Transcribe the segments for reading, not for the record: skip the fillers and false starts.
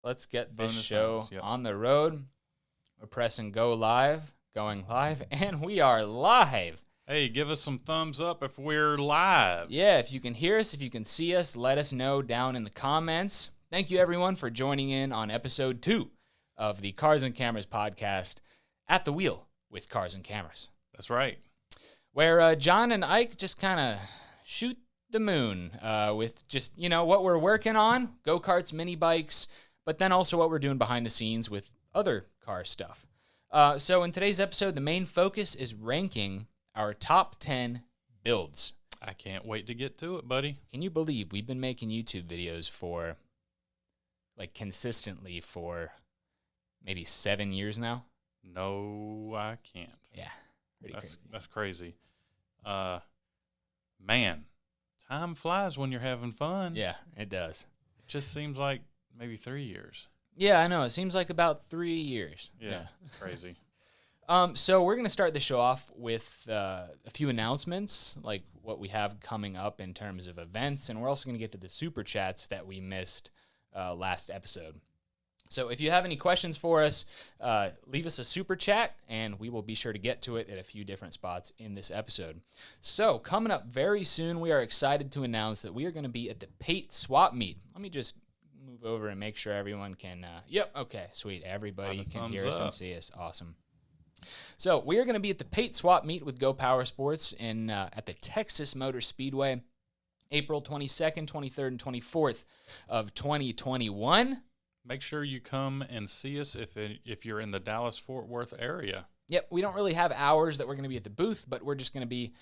let's get this Bonus show sounds, yep. on the road. We're pressing go live, going live, and we are live. Hey, give us some thumbs up if we're live. Yeah, if you can hear us, if you can see us, let us know down in the comments. Thank you, everyone, for joining in on episode 2 of the Cars and Cameras podcast, At the Wheel with Cars and Cameras. That's right. Where John and Ike just kind of shoot the moon with just, what we're working on, go-karts, mini bikes, but then also what we're doing behind the scenes with other car stuff. So in today's episode, the main focus is ranking our top 10 builds. I can't wait to get to it, buddy. Can you believe we've been making YouTube videos for, consistently for maybe 7 years now? No, I can't. Yeah, That's crazy. Man, time flies when you're having fun. Yeah, it does. It just seems like maybe 3 years. Yeah, I know. It seems like about 3 years. Yeah. It's crazy. So we're going to start the show off with a few announcements, like what we have coming up in terms of events, and we're also going to get to the super chats that we missed last episode. So if you have any questions for us, leave us a super chat, and we will be sure to get to it at a few different spots in this episode. So coming up very soon, we are excited to announce that we are going to be at the Pate Swap Meet. Let me just move over and make sure everyone can... Yep, okay, sweet. Everybody can hear us and see us. Awesome. So we are going to be at the Pate Swap Meet with Go Power Sports at the Texas Motor Speedway, April 22nd, 23rd, and 24th of 2021. Make sure you come and see us if you're in the Dallas-Fort Worth area. Yep, we don't really have hours that we're going to be at the booth, but we're just going to be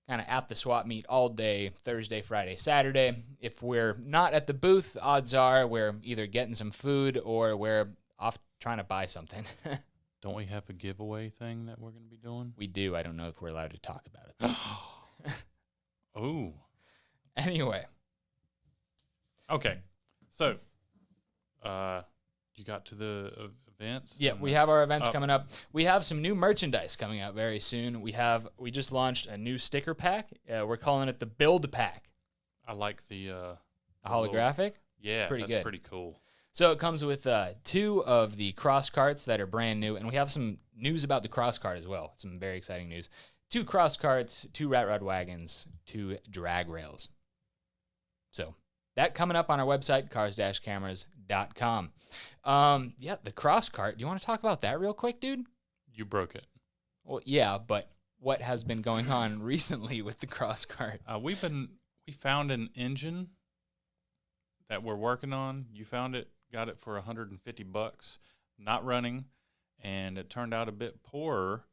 kind of at the swap meet all day, Thursday, Friday, Saturday. If we're not at the booth, odds are we're either getting some food or we're off trying to buy something. Don't we have a giveaway thing that we're going to be doing? We do. I don't know if we're allowed to talk about it, though. Oh. Anyway. Okay. So, you got to the events? Yeah, we have our events coming up. We have some new merchandise coming out very soon. We just launched a new sticker pack. We're calling it the Build Pack. I like the holographic. Yeah, pretty that's good. Pretty cool. So it comes with 2 of the cross carts that are brand new, and we have some news about the cross cart as well. Some very exciting news. 2 cross carts, 2 rat rod wagons, 2 drag rails. So that coming up on our website, CarsandCameras.com. Yeah, the cross cart. Do you want to talk about that real quick, dude? You broke it. Well, yeah, but what has been going on recently with the cross cart? We found an engine that we're working on. You found it, got it for $150, not running, and it turned out a bit poorer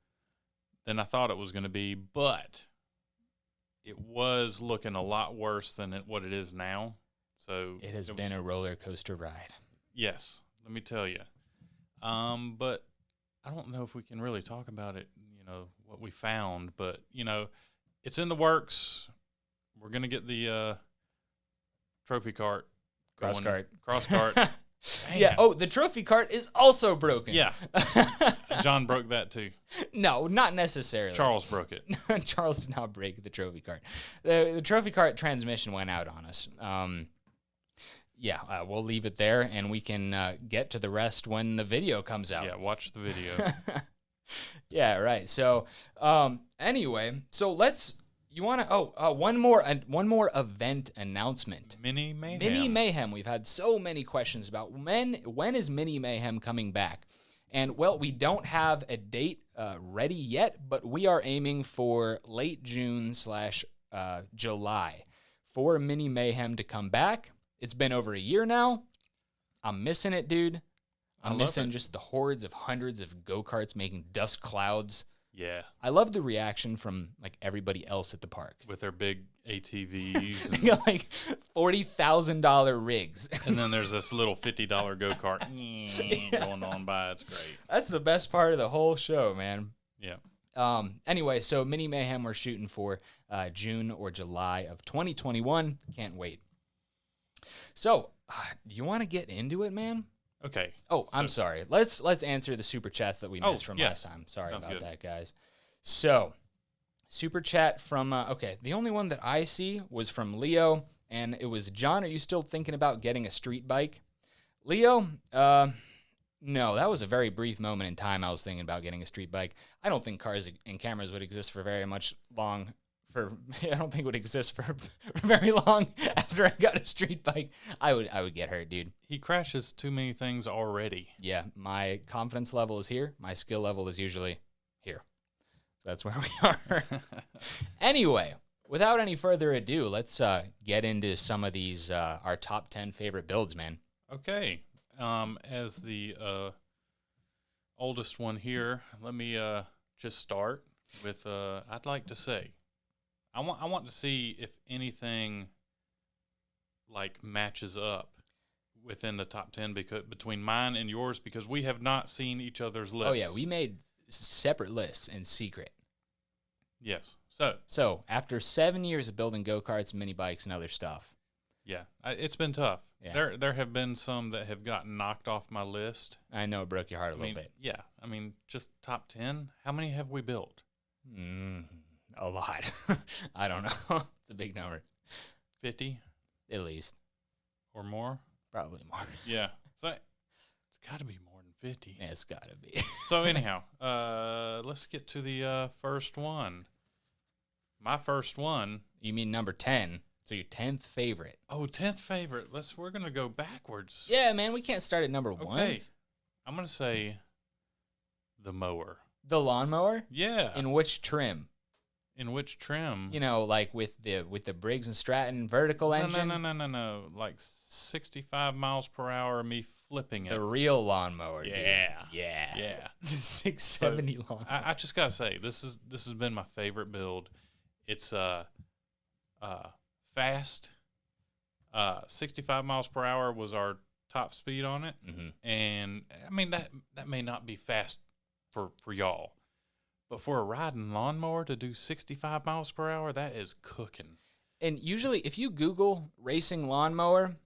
than I thought it was going to be, but it was looking a lot worse than what it is now. So it has been a roller coaster ride. Yes, let me tell you. But I don't know if we can really talk about it, what we found, but, it's in the works. We're going to get the trophy cart. Cross cart. Yeah. Oh, the trophy cart is also broken. Yeah. John broke that too. No, not necessarily. Charles broke it. Charles did not break the trophy cart. The trophy cart transmission went out on us. We'll leave it there, and we can get to the rest when the video comes out. Yeah, watch the video. Yeah, right. So, anyway, so let's... You want to? One more event announcement. Mini Mayhem. Mini Mayhem. We've had so many questions about when is Mini Mayhem coming back, and well, we don't have a date ready yet, but we are aiming for late June / July for Mini Mayhem to come back. It's been over a year now. I'm missing it, dude. I'm missing just the hordes of hundreds of go-karts making dust clouds. Yeah. I love the reaction from everybody else at the park. With their big ATVs. They got $40,000 rigs. And then there's this little $50 go-kart going on by. It's great. That's the best part of the whole show, man. Yeah. Anyway, so Mini Mayhem we're shooting for June or July of 2021. Can't wait. So, do you want to get into it, man? Okay. Oh, I'm sorry. Let's answer the super chats that we missed from last time. Sorry about that, guys. So, super chat from the only one that I see was from Leo, and it was, John, are you still thinking about getting a street bike? Leo, no, that was a very brief moment in time. I was thinking about getting a street bike. I don't think Cars and Cameras would exist for very much long. I don't think it would exist for very long after I got a street bike. I would get hurt, dude. He crashes too many things already. Yeah, my confidence level is here. My skill level is usually here. So that's where we are. Anyway, without any further ado, let's get into some of these our top 10 favorite builds, man. Okay. As the oldest one here, let me just start with I'd like to say I want to see if anything like matches up within the top 10 between mine and yours, because we have not seen each other's lists. Oh yeah, we made separate lists in secret. Yes. So after 7 years of building go-karts, mini bikes, and other stuff. Yeah, it's been tough. Yeah. There have been some that have gotten knocked off my list. I know it broke your heart a little bit. Yeah, I mean, just top 10. How many have we built? A lot. I don't know. It's a big number. 50? At least. Or more? Probably more. Yeah. So it's got to be more than 50. Yeah, it's got to be. So anyhow, let's get to the first one. My first one. You mean number 10? So your 10th favorite. Oh, 10th favorite. We're going to go backwards. Yeah, man, we can't start at number 1. Okay. I'm going to say the mower. The lawnmower? Yeah. In which trim? In which trim? You know, like with the Briggs and Stratton vertical engine? No. Like 65 miles per hour, me flipping it. The real lawnmower, Yeah. dude. Yeah. The 670 lawnmower. I just got to say, this has been my favorite build. It's fast. 65 miles per hour was our top speed on it. Mm-hmm. And I mean, that may not be fast for y'all, but for a riding lawnmower to do 65 miles per hour, that is cooking. And usually if you Google racing lawnmower,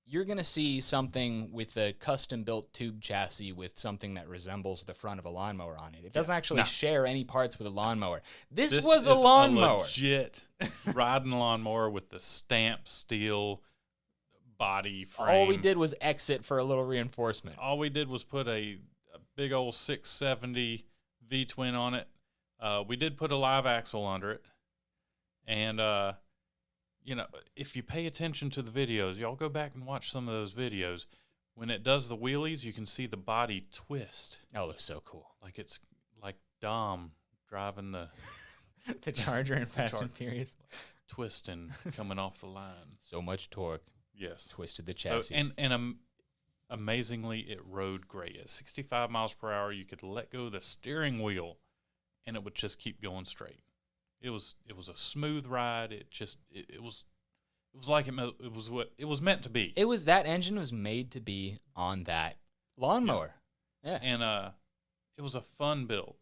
you're going to see something with a custom-built tube chassis with something that resembles the front of a lawnmower on it. It doesn't actually share any parts with a lawnmower. This was a lawnmower. A legit riding lawnmower with the stamped steel body frame. All we did was exit for a little reinforcement. All we did was put a big old 670 V-twin on it. We did put a live axle under it. And, you know, if you pay attention to the videos, y'all go back and watch some of those videos. When it does the wheelies, you can see the body twist. Oh, it looks so cool. Like it's like Dom driving the the Charger in Fast and Furious. Twisting, coming off the line. So much torque. Yes. Twisted the chassis. And amazingly, it rode great. At 65 miles per hour, you could let go of the steering wheel, and it would just keep going straight. It was a smooth ride. It was like what it was meant to be. That engine was made to be on that lawnmower. Yeah. And it was a fun build.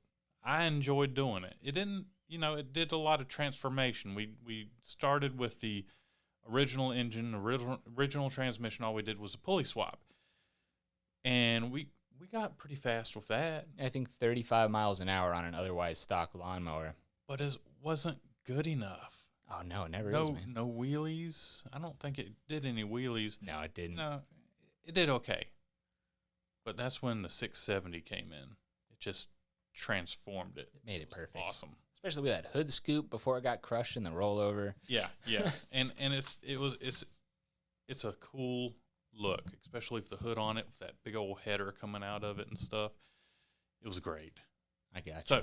I enjoyed doing it. It didn't, it did a lot of transformation. We started with the original engine, original transmission. All we did was a pulley swap. And we got pretty fast with that. I think 35 miles an hour on an otherwise stock lawnmower. But it wasn't good enough. Oh, no, it never is, man. No wheelies. I don't think it did any wheelies. No, it didn't. No, it did okay. But that's when the 670 came in. It just transformed it. It made it perfect. Awesome. Especially with that hood scoop before it got crushed in the rollover. Yeah. and it's a cool look, especially with the hood on it, with that big old header coming out of it and stuff. It was great. I got you. So,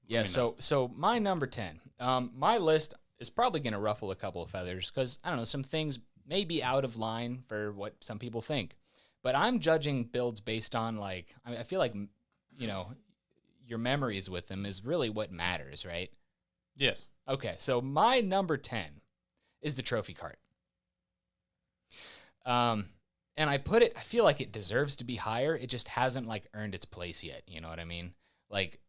yeah, so my number 10. My list is probably going to ruffle a couple of feathers because, I don't know, some things may be out of line for what some people think. But I'm judging builds based on, like, I feel like, your memories with them is really what matters, right? Yes. Okay, so my number 10 is the trophy cart. And I feel like it deserves to be higher. It just hasn't, like, earned its place yet. You know what I mean? Like,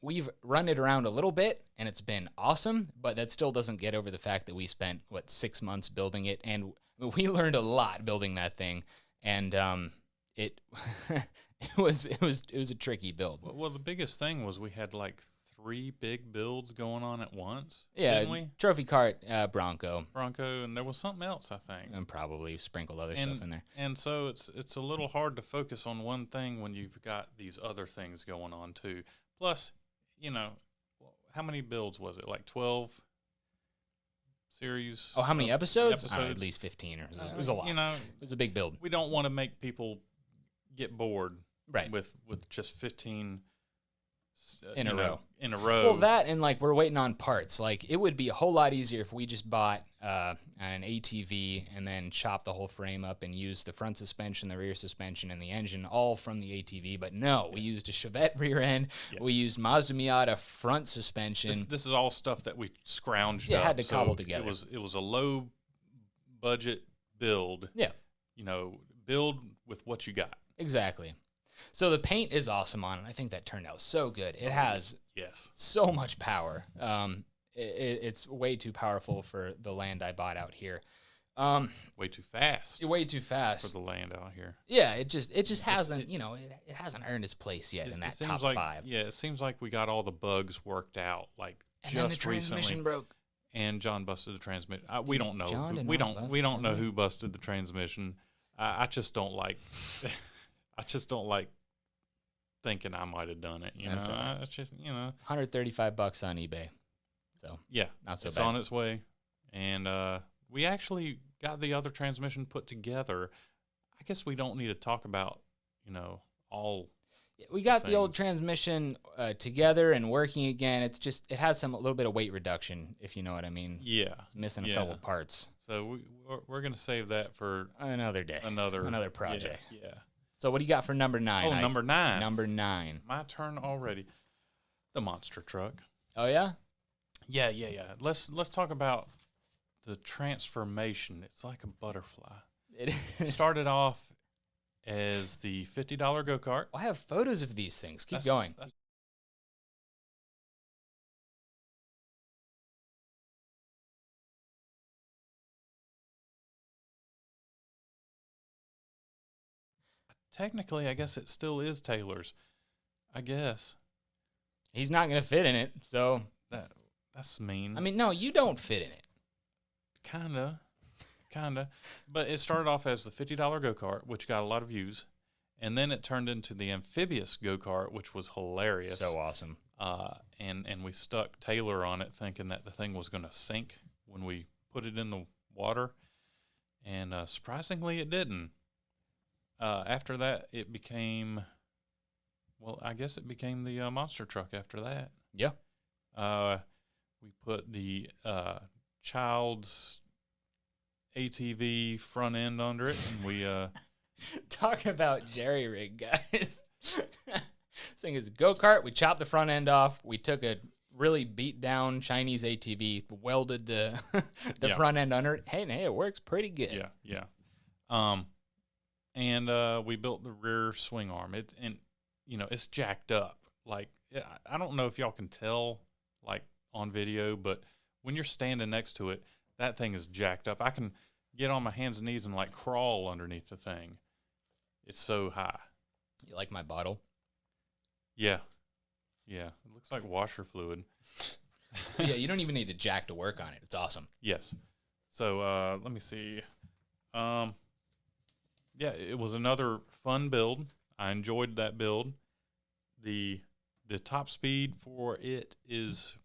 we've run it around a little bit, and it's been awesome, but that still doesn't get over the fact that we spent, 6 months building it, and we learned a lot building that thing, and it it was a tricky build. Well, the biggest thing was we had, like, 3 big builds going on at once. Yeah, didn't we? trophy cart, Bronco, And there was something else, I think. and probably sprinkled other stuff in there. And so it's a little hard to focus on one thing when you've got these other things going on too. Plus, how many builds was it? Like 12 series? Oh, how many episodes? I don't know, at least 15 or it was a lot. It was a big build. We don't want to make people get bored right with just 15 in a row. Well, that and like we're waiting on parts. Like it would be a whole lot easier if we just bought an ATV and then chopped the whole frame up and used the front suspension, the rear suspension, and the engine all from the ATV. But no, we used a Chevette rear end. Yeah. We used Mazda Miata front suspension. This is all stuff that we scrounged up. Had to cobble together. It was a low budget build. Yeah. Build with what you got. Exactly. So the paint is awesome on it. I think that turned out so good. It has so much power. It's way too powerful for the land I bought out here. Way too fast. Way too fast for the land out here. Yeah, it just hasn't it hasn't earned its place yet in that top 5. Yeah, it seems like we got all the bugs worked out and then the transmission recently. Broke. And John busted the transmission. We don't know. We don't know who busted the transmission. I just don't like. I just don't like thinking I might have done it. It's just $135 on eBay. So yeah, not so it's bad. on its way, and we actually got the other transmission put together. I guess we don't need to talk about all. We got the old transmission together and working again. It's just it has a little bit of weight reduction, if you know what I mean. Yeah, it's missing a couple parts. So we're gonna save that for another day, another project. Yeah. So what do you got for number 9? Oh, number 9. Number 9. My turn already. The monster truck. Oh yeah. Yeah. Let's talk about the transformation. It's like a butterfly. It started off as the $50 go-kart. I have photos of these things. Keep going. Technically, I guess it still is Taylor's. I guess. He's not going to fit in it, so... That's mean. I mean, no, you don't fit in it. Kinda. But it started off as the $50 go-kart, which got a lot of views. And then it turned into the amphibious go-kart, which was hilarious. So awesome. And we stuck Taylor on it, thinking that the thing was going to sink when we put it in the water. And surprisingly, it didn't. After that, it became, I guess it became the monster truck after that. Yeah. We put the child's ATV front end under it, and we... Talk about jerry rig, guys. This thing is a go-kart. We chopped the front end off. We took a really beat down Chinese ATV, welded the front end under it. Hey, it works pretty good. Yeah. And we built the rear swing arm. It's jacked up. Like, I don't know if y'all can tell, like, on video, but when you're standing next to it, that thing is jacked up. I can get on my hands and knees and, like, crawl underneath the thing. It's so high. You like my bottle? Yeah. It looks like washer fluid. Yeah, you don't even need to jack to work on it. It's awesome. Yes. So, let me see. Yeah, it was another fun build. I enjoyed that build. The top speed for it is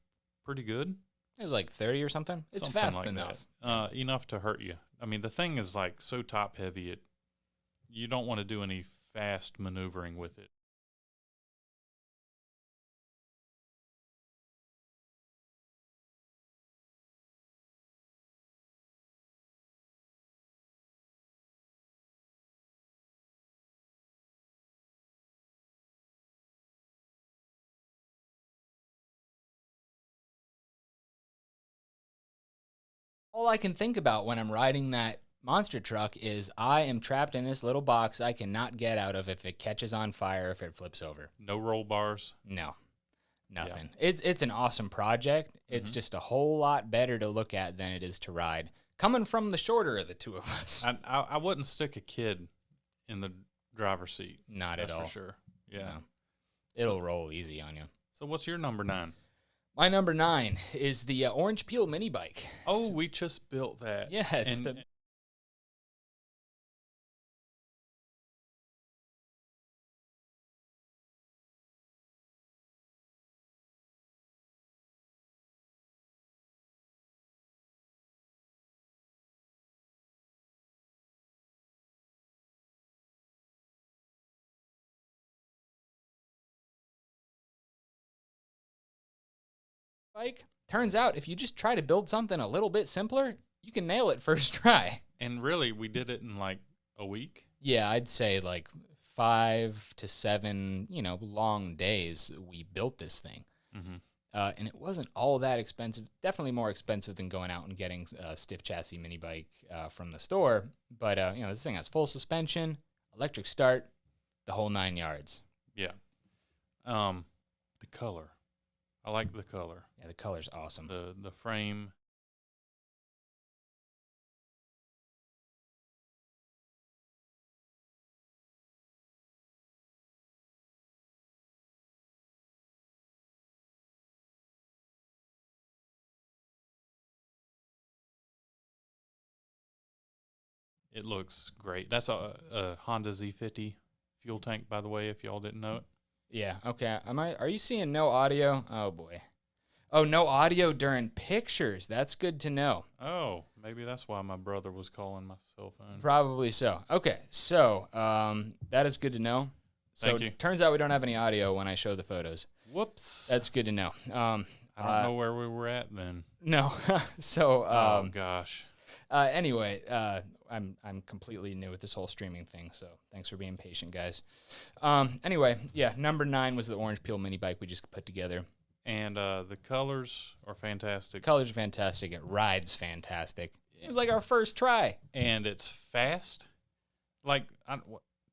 pretty good. It was like 30 or something. It's something fast like enough. That. Enough to hurt you. I mean, the thing is like so top heavy. You don't want to do any fast maneuvering with it. All I can think about when I'm riding that monster truck is I am trapped in this little box I cannot get out of if it catches on fire, if it flips over. No roll bars? No, nothing. Yeah. It's an awesome project. It's just a whole lot better to look at than it is to ride. Coming from the shorter of the two of us. I wouldn't stick a kid in the driver's seat. Not at all. For sure. Yeah. No. It'll roll easy on you. So what's your number 9? My number 9 is the Orange Peel mini bike. Oh, we just built that. Yeah, it's and, the bike. Turns out, if you just try to build something a little bit simpler, you can nail it first try. and really, we did it in like a week. Yeah, I'd say like 5 to 7, long days we built this thing. Mm-hmm. And it wasn't all that expensive. Definitely more expensive than going out and getting a stiff chassis mini bike from the store. But, this thing has full suspension, electric start, the whole 9 yards. Yeah. The color. I like the color. Yeah, the color's awesome. The frame. It looks great. That's a Honda Z50 fuel tank, by the way, if y'all didn't know it. Yeah, okay. Are you seeing no audio? Oh, boy. Oh, no audio during pictures. That's good to know. Oh, maybe that's why my brother was calling my cell phone. Probably so. Okay, so that is good to know. Thank you. Turns out we don't have any audio when I show the photos. Whoops. That's good to know. I don't know where we were at then. No. So Oh, gosh. anyway, I'm completely new with this whole streaming thing, so thanks for being patient, guys. Anyway, yeah, number 9 was the Orange Peel mini bike we just put together. And the colors are fantastic. The colors are fantastic. It rides fantastic. It was like our first try. And it's fast. Like,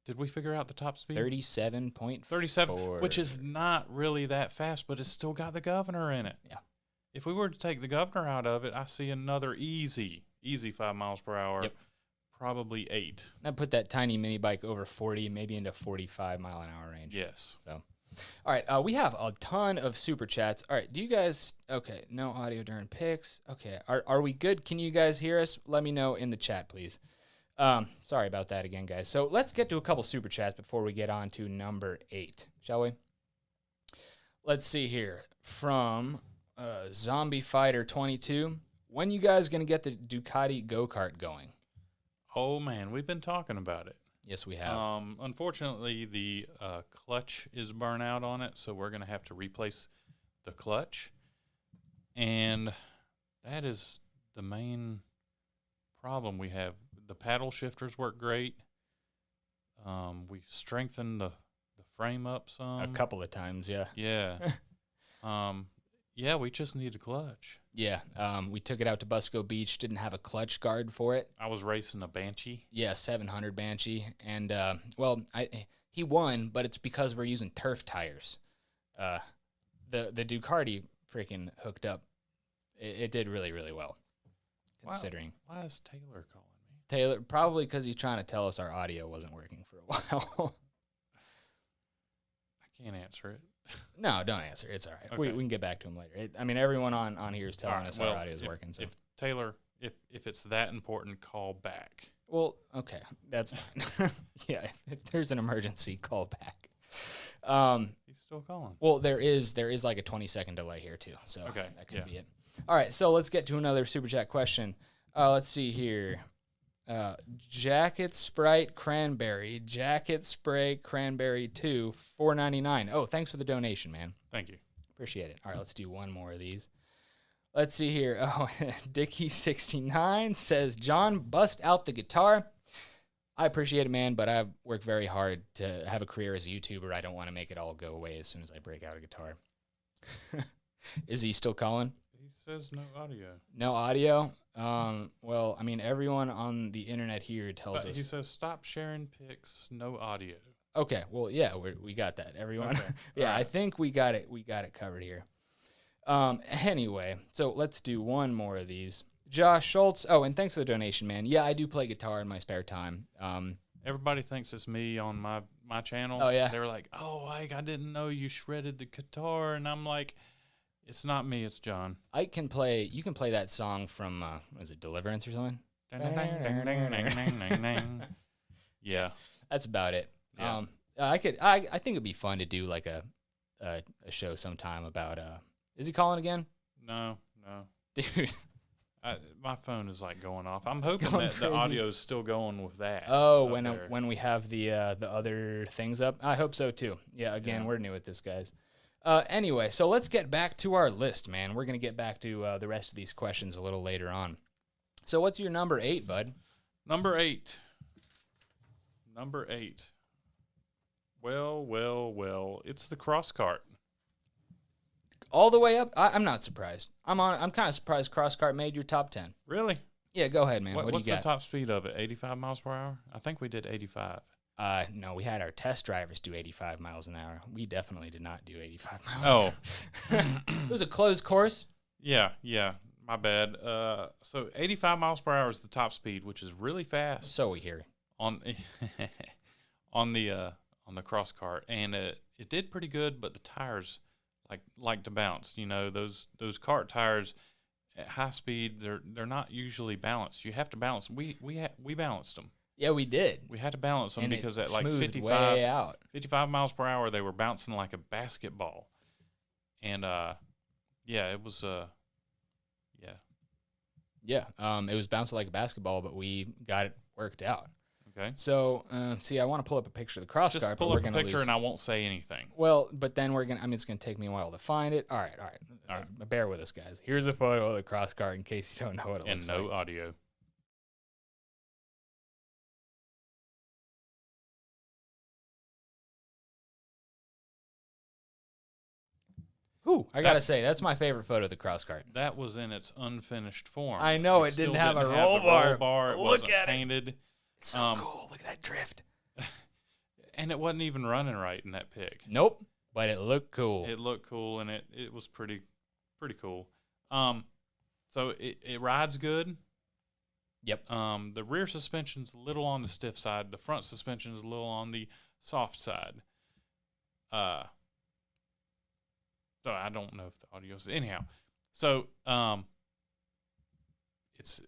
did we figure out the top speed? 37.4. 37, which is not really that fast, but it's still got the governor in it. Yeah. If we were to take the governor out of it, I see another easy 5 miles per hour. Yep. Probably 8. I put that tiny mini bike over 40, maybe into 45 mile an hour range. Yes. So, all right, we have a ton of super chats. All right, do you guys? Okay, no audio during pics. Okay, are we good? Can you guys hear us? Let me know in the chat, please. Sorry about that again, guys. So let's get to a couple super chats before we get on to number 8, shall we? Let's see here from Zombie Fighter 22. When you guys gonna get the Ducati go-kart going? Oh man, we've been talking about it. Yes, we have. Unfortunately, the clutch is burnt out on it, so we're going to have to replace the clutch. And that is the main problem we have. The paddle shifters work great. We've strengthened the frame up some. A couple of times, yeah. Yeah. Yeah, we just need a clutch. Yeah, we took it out to Busco Beach, didn't have a clutch guard for it. I was racing a Banshee. Yeah, 700 Banshee. And, he won, but it's because we're using turf tires. The Ducardi freaking hooked up. It did really, really well, considering. Why is Taylor calling me? Taylor, probably because he's trying to tell us our audio wasn't working for a while. I can't answer it. No, don't answer. It's all right. Okay. We can get back to him later. Everyone on here is telling us our audio is working. So If Taylor, if it's that important, call back. Well, okay, that's fine. Yeah, if there's an emergency, call back. He's still calling. Well, there is like a 20-second delay here too, so Okay, that could be it. All right, so let's get to another super chat question. Let's see here. Jacket Sprite Cranberry, Jacket Spray Cranberry 2, $4.99. Oh, thanks for the donation, man. Thank you. Appreciate it. All right, let's do one more of these. Let's see here. Oh, Dickie69 says, John, bust out the guitar. I appreciate it, man, but I work very hard to have a career as a YouTuber. I don't want to make it all go away as soon as I break out a guitar. Is he still calling? He says no audio. No audio? Well, I mean, everyone on the internet here tells us. He says, stop sharing pics, no audio. Okay, well, yeah, we got that, everyone. Okay. Yeah, right. I think we got it covered here. Anyway, so let's do one more of these. Josh Schultz. Oh, and thanks for the donation, man. Yeah, I do play guitar in my spare time. Everybody thinks it's me on my channel. Oh, yeah? They were like, "Oh, Ike, I didn't know you shredded the guitar," and I'm like, "It's not me, it's John." Ike can play. You can play that song from was it Deliverance or something? Yeah. That's about it. Yeah. I think it'd be fun to do like a show sometime about is he calling again? No. Dude. My phone is like going off. I'm hoping that crazy. the audio is still going with that. Oh, up there. when we have the other things up, I hope so too. Yeah, again, Yeah. we're new at this, guys. Anyway, so let's get back to our list, man. We're gonna get back to the rest of these questions a little later on. So, what's your number 8, bud? Number 8. Well, it's the cross cart. All the way up. I'm not surprised. I'm kind of surprised Crosskart made your top 10. Really? Yeah, go ahead, man. What do What's you the got? top speed of it? 85 miles per hour? I think we did 85. No, we had our test drivers do 85 miles an hour. We definitely did not do 85 miles. Oh, It was a closed course. yeah. My bad. So 85 miles per hour is the top speed, which is really fast So we hear. on on the cross cart, and it did pretty good, but the tires like to bounce. You know, those cart tires at high speed, they're not usually balanced. You have to balance. We balanced them. Yeah, we did. We had to balance them And because it at like smoothed 55 way out. 55 miles per hour, they were bouncing like a basketball. And yeah, it was yeah. Yeah, it was bouncing like a basketball, but we got it worked out. Okay. So, see, I want to pull up a picture of the cross Just cart, pull but we're up a going to picture lose. and I won't say anything. Well, but then I mean, it's going to take me a while to find it. All right. All right. Bear with us, guys. Here's a photo of the cross cart in case you don't know what it And looks no like. audio. Ooh, I got to say, that's my favorite photo of the cross cart. That was in its unfinished form. I know, it still didn't have a the roll bar. It Look wasn't at it. painted. It's so cool. Look at that drift. And it wasn't even running right in that pic. Nope, but it looked cool. It looked cool, and it was pretty cool. So it rides good. Yep. The rear suspension's a little on the stiff side. The front suspension is a little on the soft side. So I don't know if the audio's anyhow. So it's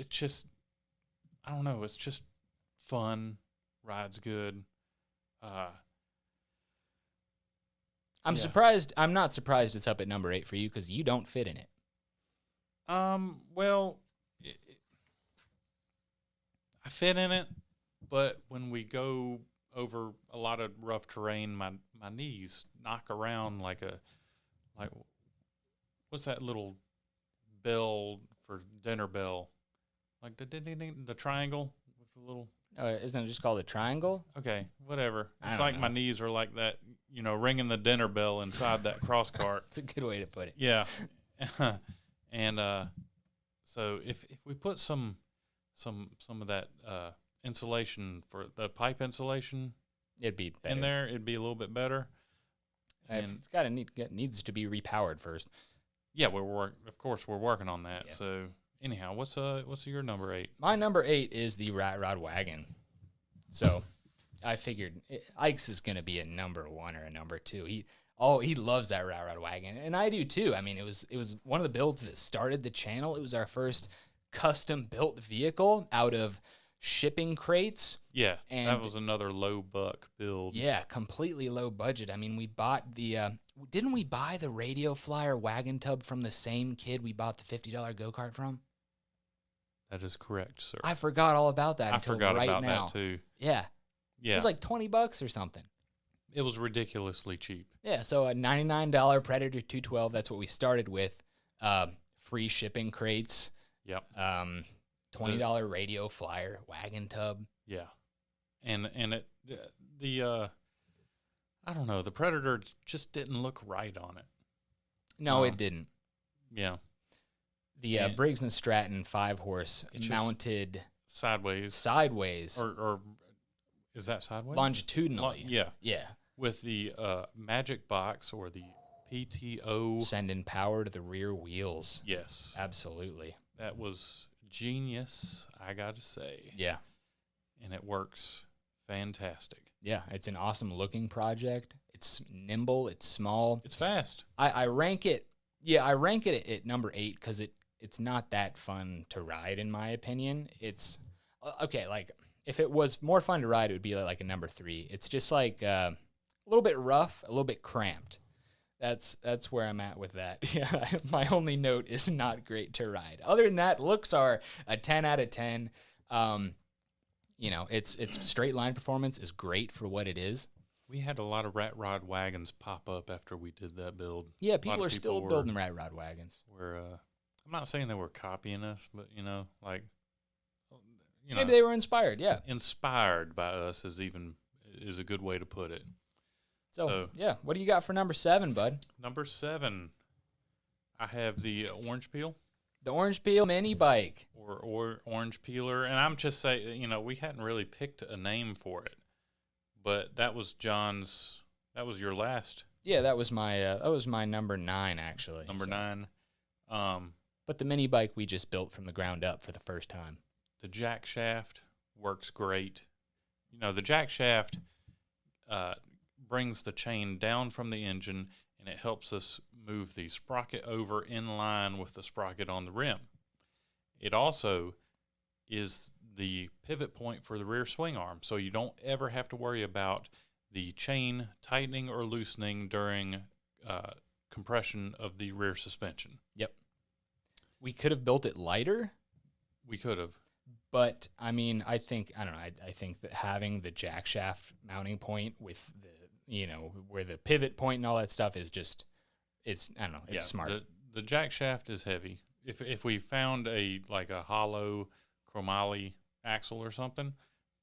just, I don't know. It's just fun. Rides good. I'm yeah. surprised. I'm not surprised it's up at number 8 for you because you don't fit in it. Well, I fit in it, but when we go over a lot of rough terrain, my knees knock around like what's that little bell for dinner bell? Like the ding ding ding, the triangle with the little. Isn't it just called a triangle? Okay, whatever. I It's don't like know. my knees are like that, you know, ringing the dinner bell inside that cross cart. That's a good way to put it. Yeah, and so if we put some of that insulation for the pipe insulation It'd be better. in there, it'd be a little bit better. And It's got to needs to be repowered first. yeah, of course we're working on that. Yeah. So anyhow, what's your number 8? My number 8 is the Rat Rod Wagon. So I figured Ike's is going to be a number 1 or a number 2. He loves that Rat Rod Wagon, and I do too. I mean, it was one of the builds that started the channel. It was our first custom built vehicle out of shipping crates. Yeah, And- that was another low buck build. Yeah, completely low budget. I mean, we bought didn't we buy the Radio Flyer wagon tub from the same kid we bought the $50 go-kart from? That is correct, sir. I forgot all about that I until forgot right about now. that too. Yeah. Yeah, It was like $20 or something. it was ridiculously cheap. Yeah, so a $99 Predator 212, that's what we started with. Free shipping crates, Yep. $20 Radio Flyer wagon tub. Yeah, and it I don't know, the Predator just didn't look right on it. No, it didn't. Yeah, The Yeah. Briggs & Stratton 5-horse It's just mounted sideways sideways, or is that sideways? longitudinally. Yeah, Yeah. with the Magic Box or the PTO. Sending power to the rear wheels. Yes, Absolutely. that was genius, I gotta say. Yeah. And it works fantastic. Yeah, it's an awesome looking project. It's nimble. It's small. It's fast. I rank it. Yeah, I rank it at number 8 because it's not that fun to ride in my opinion. It's okay. Like if it was more fun to ride, it would be like a number 3. It's just like a little bit rough, a little bit cramped. That's where I'm at with that. Yeah, my only note is not great to ride. Other than that, looks are a 10 out of 10. You know, its straight line performance is great for what it is. We had a lot of rat rod wagons pop up after we did that build. Yeah, people are still building rat rod wagons. I'm not saying they were copying us, but like, maybe they were inspired. Yeah, inspired by us is a good way to put it. So yeah, what do you got for number 7, bud? Number 7, I have the orange peel. The orange peel mini bike. Or orange peeler. And I'm just saying, we hadn't really picked a name for it. But that was your last. Yeah, that was my number 9, actually. Number 9. But the mini bike we just built from the ground up for the first time. The jack shaft works great. The jack shaft brings the chain down from the engine, and it helps us move the sprocket over in line with the sprocket on the rim. It also is the pivot point for the rear swing arm, so you don't ever have to worry about the chain tightening or loosening during compression of the rear suspension. Yep. We could have built it lighter. We could have. But, I mean, I think that having the jack shaft mounting point with the, where the pivot point and all that stuff is just, it's smart. The jack shaft is heavy. If we found a hollow chromoly axle or something,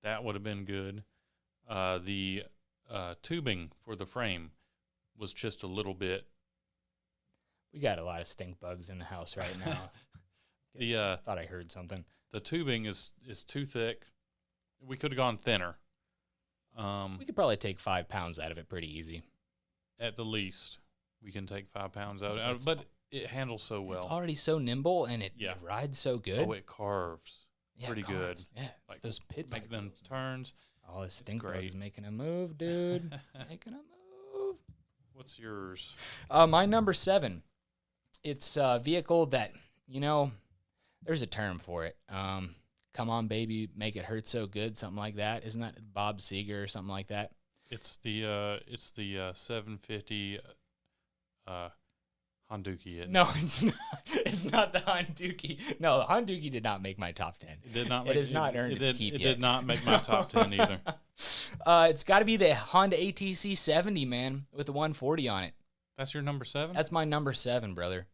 that would have been good. The tubing for the frame was just a little bit. We got a lot of stink bugs in the house right now. Thought I heard something. The tubing is too thick. We could have gone thinner. We could probably take 5 pounds out of it pretty easy. At the least, we can take 5 pounds out of it, but it handles so well. It's already so nimble, and it rides so good. Oh, it carves pretty good. Yeah, it's those pit make them turns. Oh, this stink bug is making a move, dude. Making a move. What's yours? My number 7. It's a vehicle that, there's a term for it. Come on, baby, make it hurt so good, something like that. Isn't that Bob Seger or something like that? It's the 750 Honduki. No, it's not. It's not the Honduki. No, the Honduki did not make my top 10. It did not. It has not earned its keep yet. It yet. did not make my top 10 either. It's got to be the Honda ATC 70, man, with the 140 on it. That's your number 7? That's my number 7, brother.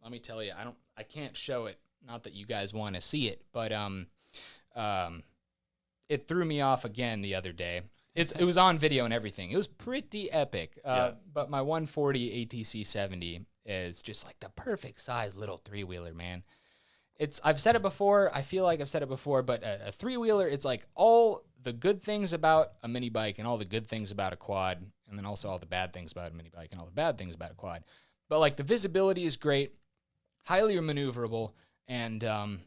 Let me tell you, I can't show it. Not that you guys want to see it, but it threw me off again the other day. It was on video and everything. It was pretty epic. But my 140 ATC 70 is just like the perfect size little 3-wheeler, man. I've said it before. I feel like I've said it before, but a 3-wheeler, it's like all the good things about a mini bike and all the good things about a quad, and then also all the bad things about a mini bike and all the bad things about a quad. But like the visibility is great, highly maneuverable, and the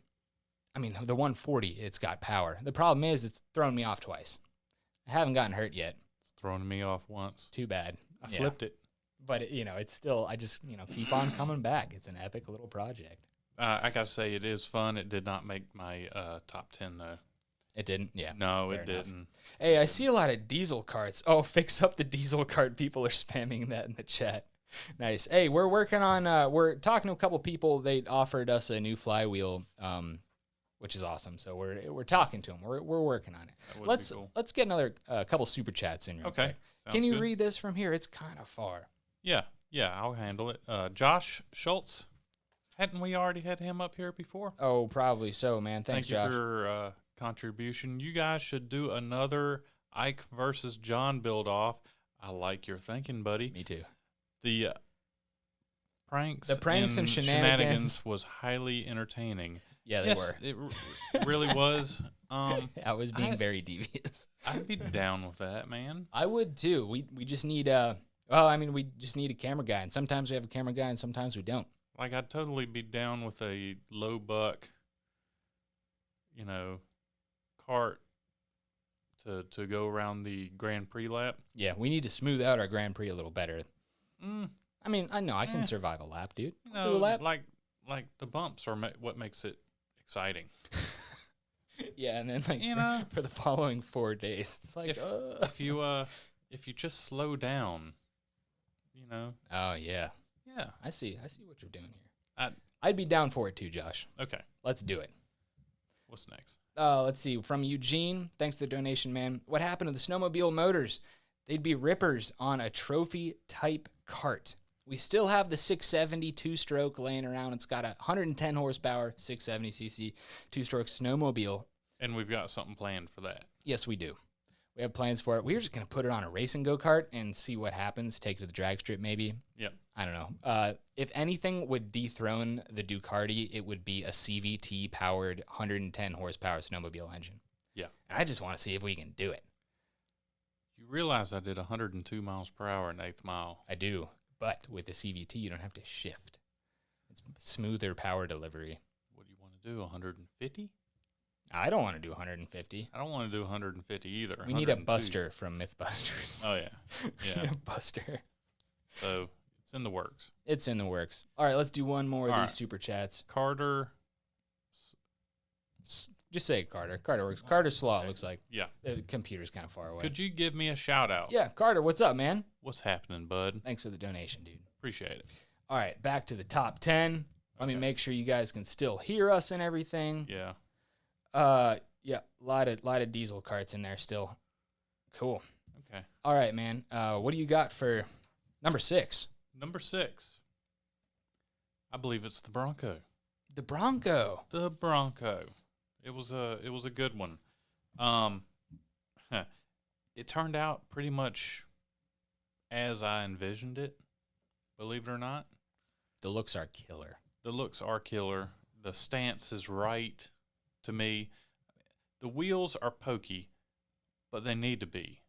140, it's got power. The problem is it's thrown me off twice. I haven't gotten hurt yet. It's thrown me off once. Too bad. I flipped it. But, it's still, I just, keep on coming back. It's an epic little project. I got to say, it is fun. It did not make my top 10, though. It didn't? Yeah. No, it didn't. Hey, I see a lot of diesel carts. Oh, fix up the diesel cart. People are spamming that in the chat. Nice. Hey, we're working on, we're talking to a couple people. They offered us a new flywheel, which is awesome. So we're talking to them. We're working on it. Let's get another couple super chats in. Okay. Can you read this from here? It's kind of far. Yeah, I'll handle it. Josh Schultz, hadn't we already had him up here before? Oh, probably so, man. Thanks, Josh. Thank you for your contribution. You guys should do another Ike versus John build-off. I like your thinking, buddy. Me too. The pranks and shenanigans was highly entertaining. Yeah, they were. It really was. I was being very devious. I'd be down with that, man. I would too. We just need we just need a camera guy, and sometimes we have a camera guy, and sometimes we don't. Like, I'd totally be down with a low buck, Kart to go around the Grand Prix lap. Yeah, we need to smooth out our Grand Prix a little better. Mm, I mean, I know I can survive a lap, dude. you I'll do a know, lap. like the bumps are what makes it exciting. Yeah, and then like You know, for the following 4 days, it's like, if you just slow down, you know. Oh yeah, Yeah. I see what you're doing here. I, I'd be down for it too, Josh. okay. Let's do it. What's next? Let's see. From Eugene, thanks to the donation, man. What happened to the snowmobile motors? They'd be rippers on a trophy type cart. We still have the 670 two-stroke laying around. It's got a 110 horsepower, 670cc two-stroke snowmobile. And we've got something planned for that. Yes, we do. We have plans for it. We're just going to put it on a racing go-kart and see what happens. Take it to the drag strip, maybe. Yep. I don't know. If anything would dethrone the Ducardi, it would be a CVT-powered 110 horsepower snowmobile engine. Yeah. I just want to see if we can do it. You realize I did 102 miles per hour in 8th mile. I do. But with the CVT, you don't have to shift. It's smoother power delivery. What do you want to do, 150? I don't want to do 150. I don't want to do 150 either. We need a 102. buster from Mythbusters. Oh, yeah. Yeah. A buster. So it's in the works. It's in the works. All right, let's do one more of All these right. super chats. Carter. Just say Carter. Carter works. Carter Slaw, looks like. Yeah. The computer's kind of far away. Could you give me a shout out? Yeah, Carter, what's up, man? What's happening, bud? Thanks for the donation, dude. Appreciate it. All right, back to the top 10. Let me Okay. make sure you guys can still hear us and everything. Yeah. Yeah, a lot of diesel carts in there still. Cool. Okay. All right, man. What do you got for number 6? Number 6. I believe it's the Bronco. The Bronco. The Bronco. It was a good one. It turned out pretty much as I envisioned it, believe it or not. The looks are killer. The looks are killer. The stance is right to me. The wheels are pokey, but they need to be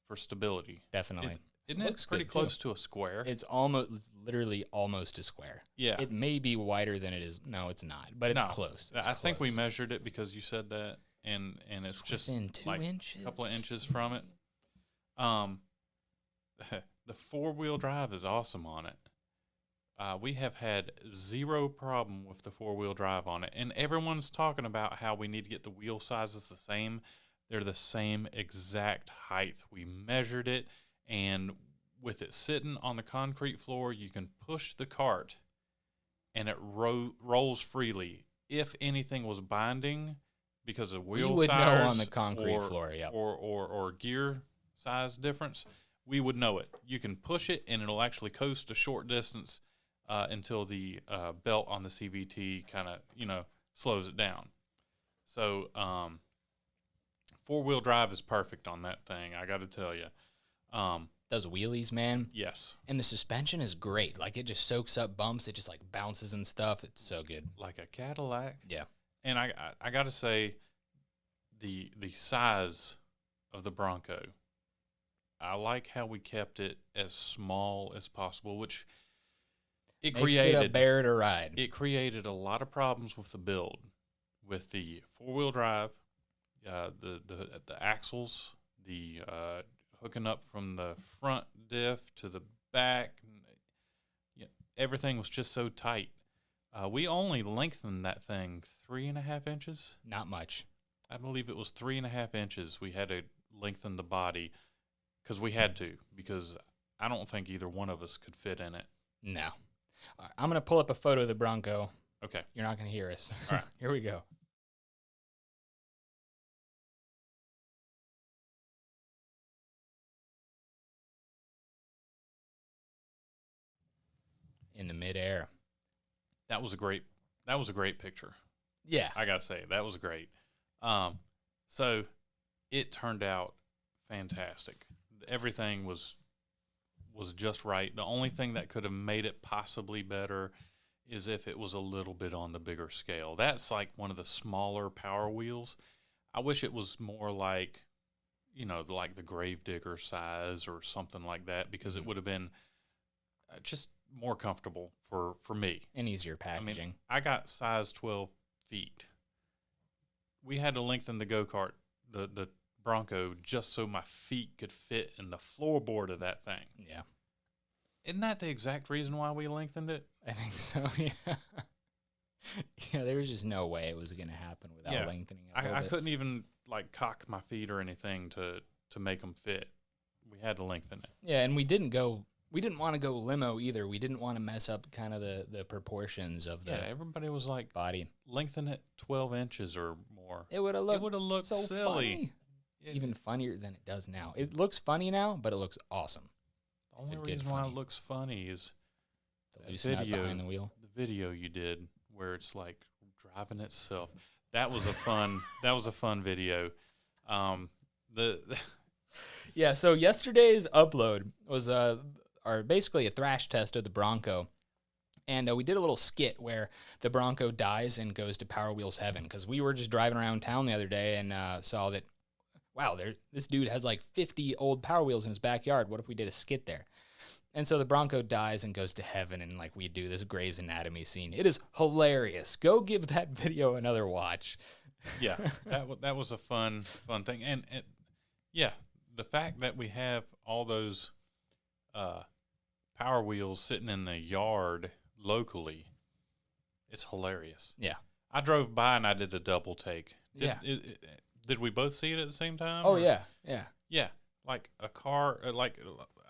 for stability. Definitely. Isn't Looks it pretty good, close to a square? It's literally almost a square. Yeah. It may be wider than it is. No, it's not, but it's close. It's I think we close. measured it because you said that, and it's just Within 2 like inches. a couple of inches from it. The 4-wheel drive is awesome on it. We have had zero problem with the 4-wheel drive on it, and everyone's talking about how we need to get the wheel sizes the same. They're the same exact height. We measured it, and with it sitting on the concrete floor, you can push the cart, and it rolls freely. If anything was binding because of wheel You would size know on the concrete floor, yep. or gear size difference, we would know it. You can push it, and it'll actually coast a short distance until the belt on the CVT kind of, slows it down. So 4-wheel drive is perfect on that thing, I got to tell you. Those wheelies, man. Yes. And the suspension is great. Like, it just soaks up bumps. It just, like, bounces and stuff. It's so good. Like a Cadillac. Yeah. And I got to say, the size of the Bronco, I like how we kept it as small as possible, which it Makes it a created bear to ride. It created a lot of problems with the build, with the 4-wheel drive, the axles, the hooking up from the front diff to the back. Everything was just so tight. We only lengthened that thing 3.5 inches. Not much. I believe it was 3.5 inches. We had to lengthen the body because we had to, because I don't think either one of us could fit in it. No. All right, I'm going to pull up a photo of the Bronco. Okay. You're not going to hear us. All right. Here we go. In the midair. That was a great picture. Yeah. I gotta say, that was great. So it turned out fantastic. Everything was just right. The only thing that could have made it possibly better is if it was a little bit on the bigger scale. That's like one of the smaller Power Wheels. I wish it was more like, like the Gravedigger size or something like that, because it would have been just more comfortable for me. And easier packaging. I mean, I got size 12 feet. We had to lengthen the go-kart, the Bronco just so my feet could fit in the floorboard of that thing. Yeah. Isn't that the exact reason why we lengthened it? I think so, yeah. Yeah, there was just no way it was going to happen without lengthening it. I couldn't even like cock my feet or anything to make them fit. We had to lengthen it. Yeah, and we didn't want to go limo either. We didn't want to mess up kind of the proportions of the everybody was like, body. lengthen it 12 inches or more. It would have looked so silly. Funny. Even funnier than it does now. It looks funny now, but it looks awesome. The only reason why it looks funny is the loosen out behind the wheel. The video you did where it's like driving itself. That was a fun. Video. Yeah. So yesterday's upload was basically a thrash test of the Bronco, and we did a little skit where the Bronco dies and goes to Power Wheels heaven because we were just driving around town the other day and saw that. Wow, this dude has like 50 old Power Wheels in his backyard. What if we did a skit there? And so the Bronco dies and goes to heaven, and like we do this Grey's Anatomy scene. It is hilarious. Go give that video another watch. Yeah, that was a fun thing, and yeah, the fact that we have all those Power Wheels sitting in the yard locally, it's hilarious. Yeah, I drove by and I did a double take. Did we both see it at the same time? Oh, or? Yeah. Like a car, like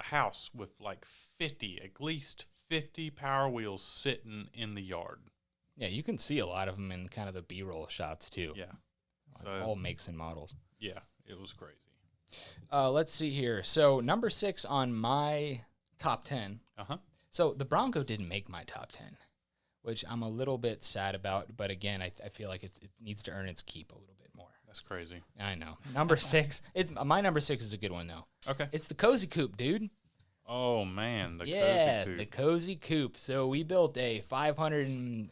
a house with like at least 50 Power Wheels sitting in the yard. Yeah, you can see a lot of them in kind of the B-roll shots too. Yeah. Like all makes and models. Yeah, it was crazy. Let's see here. So number 6 on my top 10. Uh-huh. So the Bronco didn't make my top 10, which I'm a little bit sad about. But again, I feel like it needs to earn its keep a little bit more. That's crazy. I know. Number 6. My number 6 is a good one though. Okay. It's the Cozy Coupe, dude. Oh man, the Cozy Coupe. The Cozy Coupe. So we built a 500.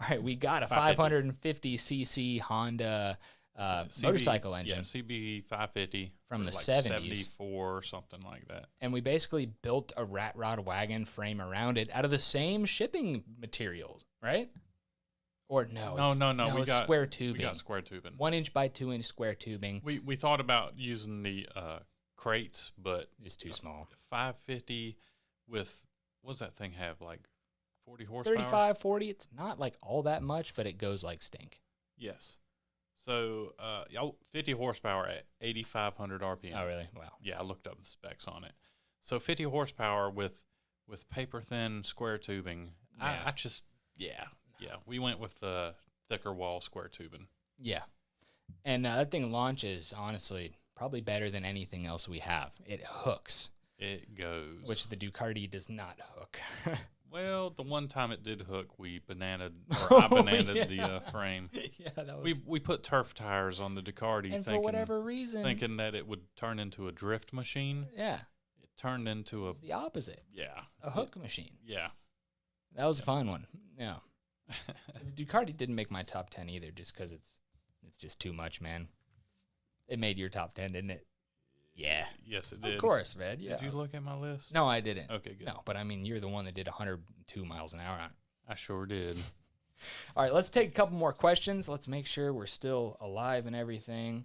All right, we got a 550cc Honda motorcycle engine. Yeah, CB 550 from the like 70s. 74 or something like that. And we basically built a rat rod wagon frame around it out of the same shipping materials, right? Or no. No. We got square tubing. We got square tubing. 1 inch by 2 inch square tubing. We thought about using the crates, but just too small. 550 with, what does that thing have, like 40 horsepower? 35, 40. It's not like all that much, but it goes like stink. Yes. So 50 horsepower at 8,500 RPM. Oh, really? Wow. Yeah, I looked up the specs on it. So 50 horsepower with paper thin square tubing. Yeah. Yeah, we went with the thicker wall square tubing. Yeah. And that thing launches, honestly, probably better than anything else we have. It hooks. It goes. Which the Ducardi does not hook. Well, the one time it did hook, I bananaed the frame. Yeah, that was... We put turf tires on the Ducardi, and for whatever reason, thinking that it would turn into a drift machine. Yeah. It turned into the opposite. Yeah. A hook machine. Yeah. That was a fun one. Yeah. Ducardi didn't make my top 10 either, just because it's just too much, man. It made your top 10, didn't it? Yeah. Yes, it did. Of course, man. Yeah. Did you look at my list? No, I didn't. Okay, good. No, but I mean, you're the one that did 102 miles an hour on it. I sure did. All right, let's take a couple more questions. Let's make sure we're still alive and everything.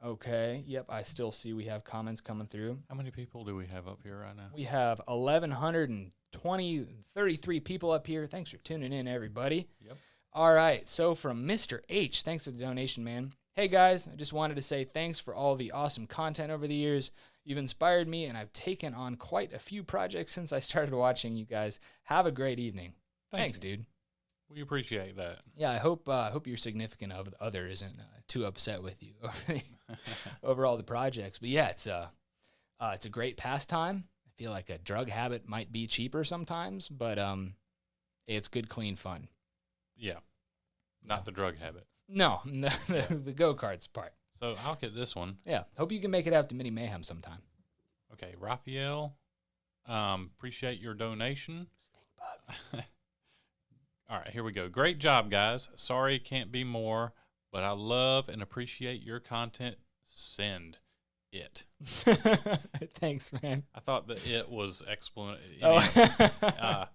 Okay. Yep, I still see we have comments coming through. How many people do we have up here right now? We have 33 people up here. Thanks for tuning in, everybody. Yep. All right, so from Mr. H, thanks for the donation, man. Hey, guys, I just wanted to say thanks for all the awesome content over the years. You've inspired me, and I've taken on quite a few projects since I started watching you guys. Have a great evening. Thanks, dude. We appreciate that. Yeah, I hope your significant other isn't too upset with you over all the projects. But yeah, it's a great pastime. I feel like a drug habit might be cheaper sometimes, but it's good, clean fun. Yeah, not the drug habit. No, the go-karts part. So I'll get this one. Yeah, hope you can make it out to Mini Mayhem sometime. Okay, Raphael, appreciate your donation. All right, here we go. Great job, guys. Sorry can't be more, but I love and appreciate your content. Send it. Thanks, man. I thought that it was explanatory. Oh.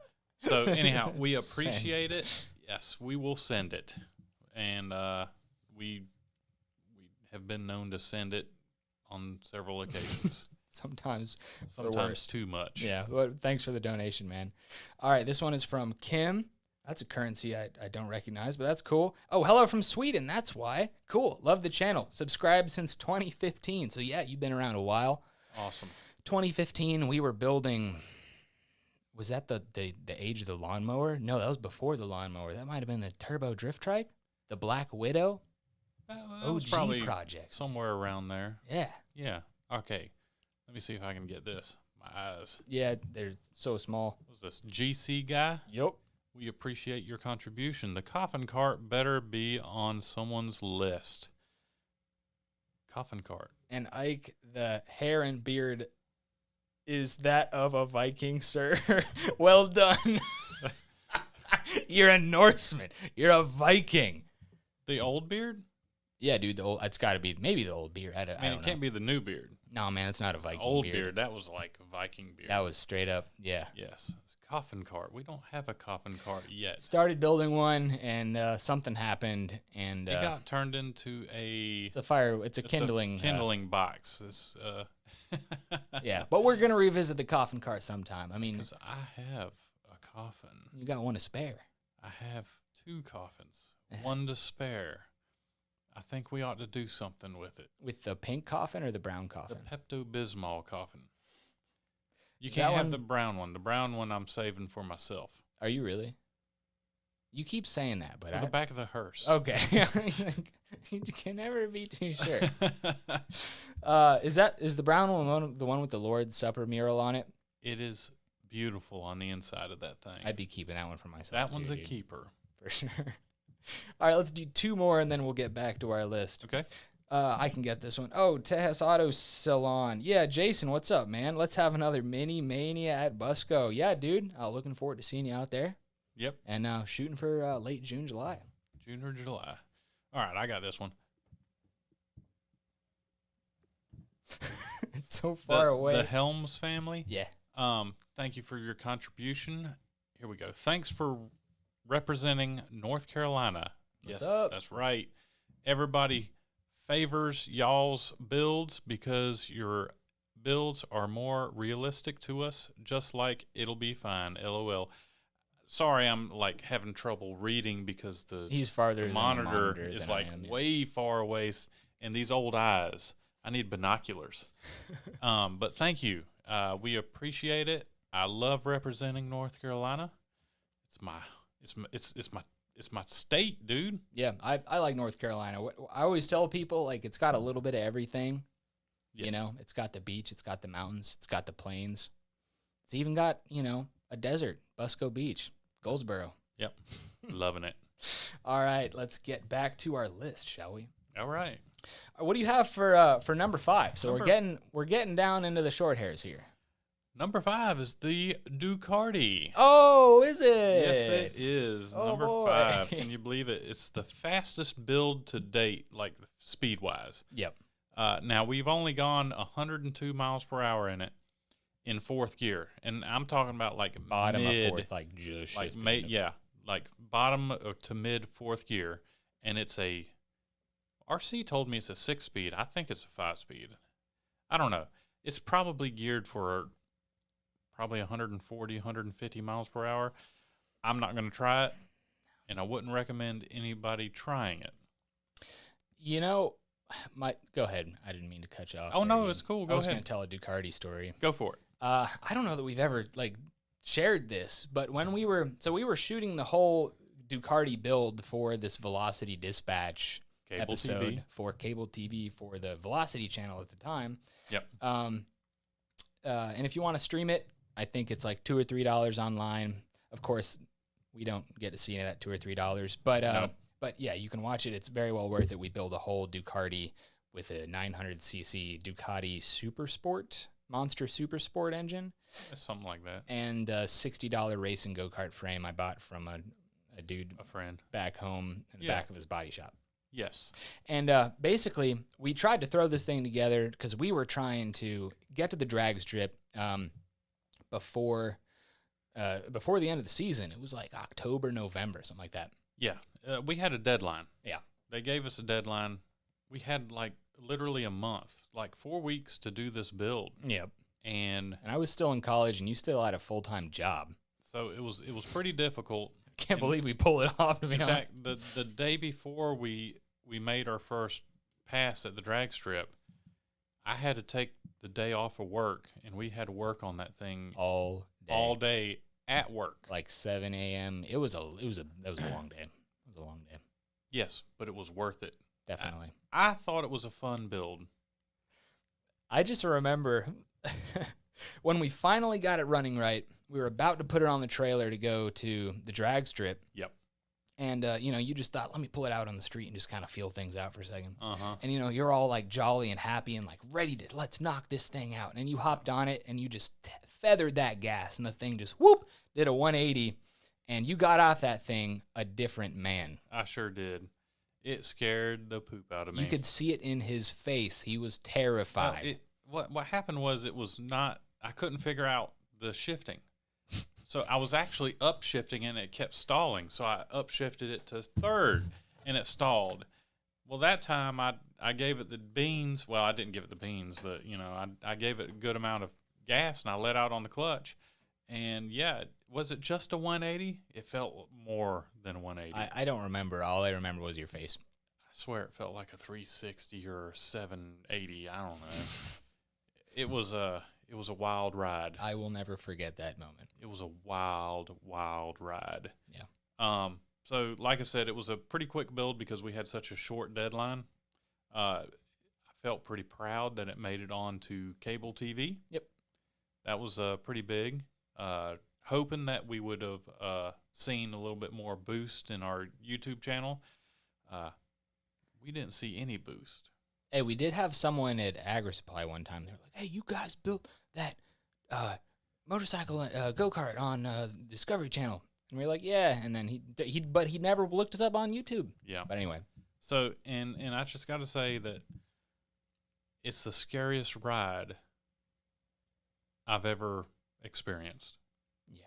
So anyhow, we appreciate it. Yes, we will send it. And we have been known to send it on several occasions. Sometimes Sometimes too much. Yeah, well, thanks for the donation, man. All right, this one is from Kim. That's a currency I don't recognize, but that's cool. Oh, hello from Sweden. That's why. Cool. Love the channel. Subscribed since 2015. So, yeah, you've been around a while. Awesome. 2015, we were building. Was that the age of the lawnmower? No, that was before the lawnmower. That might have been the turbo drift trike, the Black Widow. That OG was probably project. somewhere around there. Yeah. Yeah. Okay. Let me see if I can get this. My eyes. Yeah, they're so small. What's this? GC guy? Yep. We appreciate your contribution. The coffin cart better be on someone's list. Coffin cart. And Ike, the hair and beard is that of a Viking, sir. Well done. You're a Norseman. You're a Viking. The old beard? Yeah, dude. It's got to be maybe the old beard. I don't know. It can't be the new beard. No, man, it's not a Viking Old beard. beard. That was like a Viking beard. That was straight up. Yeah. Yes. It's coffin cart. We don't have a coffin cart yet. Started building one, and something happened, and It got turned into a. it's a fire. It's a kindling. Kindling box. It's, yeah, but we're gonna revisit the coffin cart sometime. I mean, because I have a coffin. you got one to spare. I have 2 coffins. One to spare. I think we ought to do something with it. With the pink coffin or the brown coffin? The Pepto-Bismol coffin. You That can't have one- the brown one. The brown one I'm saving for myself. Are you really? You keep saying that, but For the back of the hearse. Okay. You can never be too sure. Is the brown one the one with the Lord's Supper mural on it? It is beautiful on the inside of that thing. I'd be keeping that one for myself. That one's too, a dude, keeper. for sure. All right, let's do 2 more and then we'll get back to our list. Okay. I can get this one. Oh, Tejas Auto Salon. Yeah, Jason, what's up, man? Let's have another mini mania at Busco. Yeah, dude. Looking forward to seeing you out there. Yep. And shooting for late June, July. June or July. All right, I got this one. It's so far away. The Helms family. Yeah. Thank you for your contribution. Here we go. Thanks for representing North Carolina. What's Yes, up? that's right. Everybody favors y'all's builds because your builds are more realistic to us, just like it'll be fine. LOL. Sorry, I'm like having trouble reading because He's farther the than monitor the is than I like am, yeah. way far away, and these old eyes. I need binoculars. But thank you. We appreciate it. I love representing North Carolina. It's my state, dude. Yeah, I like North Carolina. I always tell people, like, it's got a little bit of everything. Yes. You know, it's got the beach, it's got the mountains, it's got the plains. It's even got, a desert, Busco Beach, Goldsboro. Yep. Loving it. All right, let's get back to our list, shall we? All right. What do you have for number 5? So Number- we're getting down into the short hairs here. Number 5 is the Ducardi. Oh, is it? Yes, it is. Oh, Number boy. 5. Can you believe it? It's the fastest build to date, like speed-wise. Yep. Now, we've only gone 102 miles per hour in it in 4th gear. And I'm talking about like Bottom mid, of 4th, like just like shifting. like bottom to mid 4th gear. And it's RC told me it's a 6-speed. I think it's a 5-speed. I don't know. It's probably geared for probably 140, 150 miles per hour. I'm not going to try it, and I wouldn't recommend anybody trying it. Go ahead. I didn't mean to cut you off. Oh, there, no, dude. it's cool. I Go was ahead. going to tell a Ducardi story. Go for it. I don't know that we've ever shared this, but when we were shooting the whole Ducardi build for this Velocity Dispatch Cable episode TV. for cable TV for the Velocity channel at the time. Yep. And if you want to stream it, I think it's like $2 or $3 online. Of course, we don't get to see any of that $2 or $3, but No. but yeah, you can watch it. It's very well worth it. We build a whole Ducardi with a 900cc Ducati Monster Super Sport engine, It's something like that. and a $60 race and go-kart frame I bought from a dude A friend. back home in the Yeah. back of his body shop. Yes. And basically, we tried to throw this thing together because we were trying to get to the drag strip before the end of the season. It was like October, November, something like that. Yeah. We had a deadline. Yeah. They gave us a deadline. We had like literally a month, like 4 weeks to do this build. Yep. And I was still in college, and you still had a full-time job. so it was pretty difficult. Can't believe we pulled it off, to be In honest. fact, the day before we made our first pass at the drag strip, I had to take the day off of work, and we had to work on that thing all day at work. Like 7 a.m. That was a long day. It was a long day. Yes, but it was worth it. Definitely. I thought it was a fun build. I just remember when we finally got it running right, we were about to put it on the trailer to go to the drag strip. Yep. And, you just thought, let me pull it out on the street and just kind of feel things out for a second. Uh-huh. And, you're all, like, jolly and happy and, like, ready to, let's knock this thing out. And you hopped on it, and you just feathered that gas, and the thing just, whoop, did a 180. And you got off that thing a different man. I sure did. It scared the poop out of me. You could see it in his face. He was terrified. What happened was I couldn't figure out the shifting. So I was actually upshifting and it kept stalling. So I upshifted it to third and it stalled. Well, that time I gave it the beans. Well, I didn't give it the beans, but I gave it a good amount of gas and I let out on the clutch. And yeah, was it just a 180? It felt more than a 180. I don't remember. All I remember was your face. I swear it felt like a 360 or 780. I don't know. It was a wild ride. I will never forget that moment. It was a wild, wild ride. Yeah. So like I said, it was a pretty quick build because we had such a short deadline. I felt pretty proud that it made it onto cable TV. Yep. That was pretty big. Hoping that we would have seen a little bit more boost in our YouTube channel. We didn't see any boost. Hey, we did have someone at Agri-Supply one time. They were like, hey, you guys built that motorcycle go-kart on Discovery Channel. And we were like, yeah. And then he never looked us up on YouTube. Yeah. But anyway. So, and I just got to say that it's the scariest ride I've ever experienced. Yeah.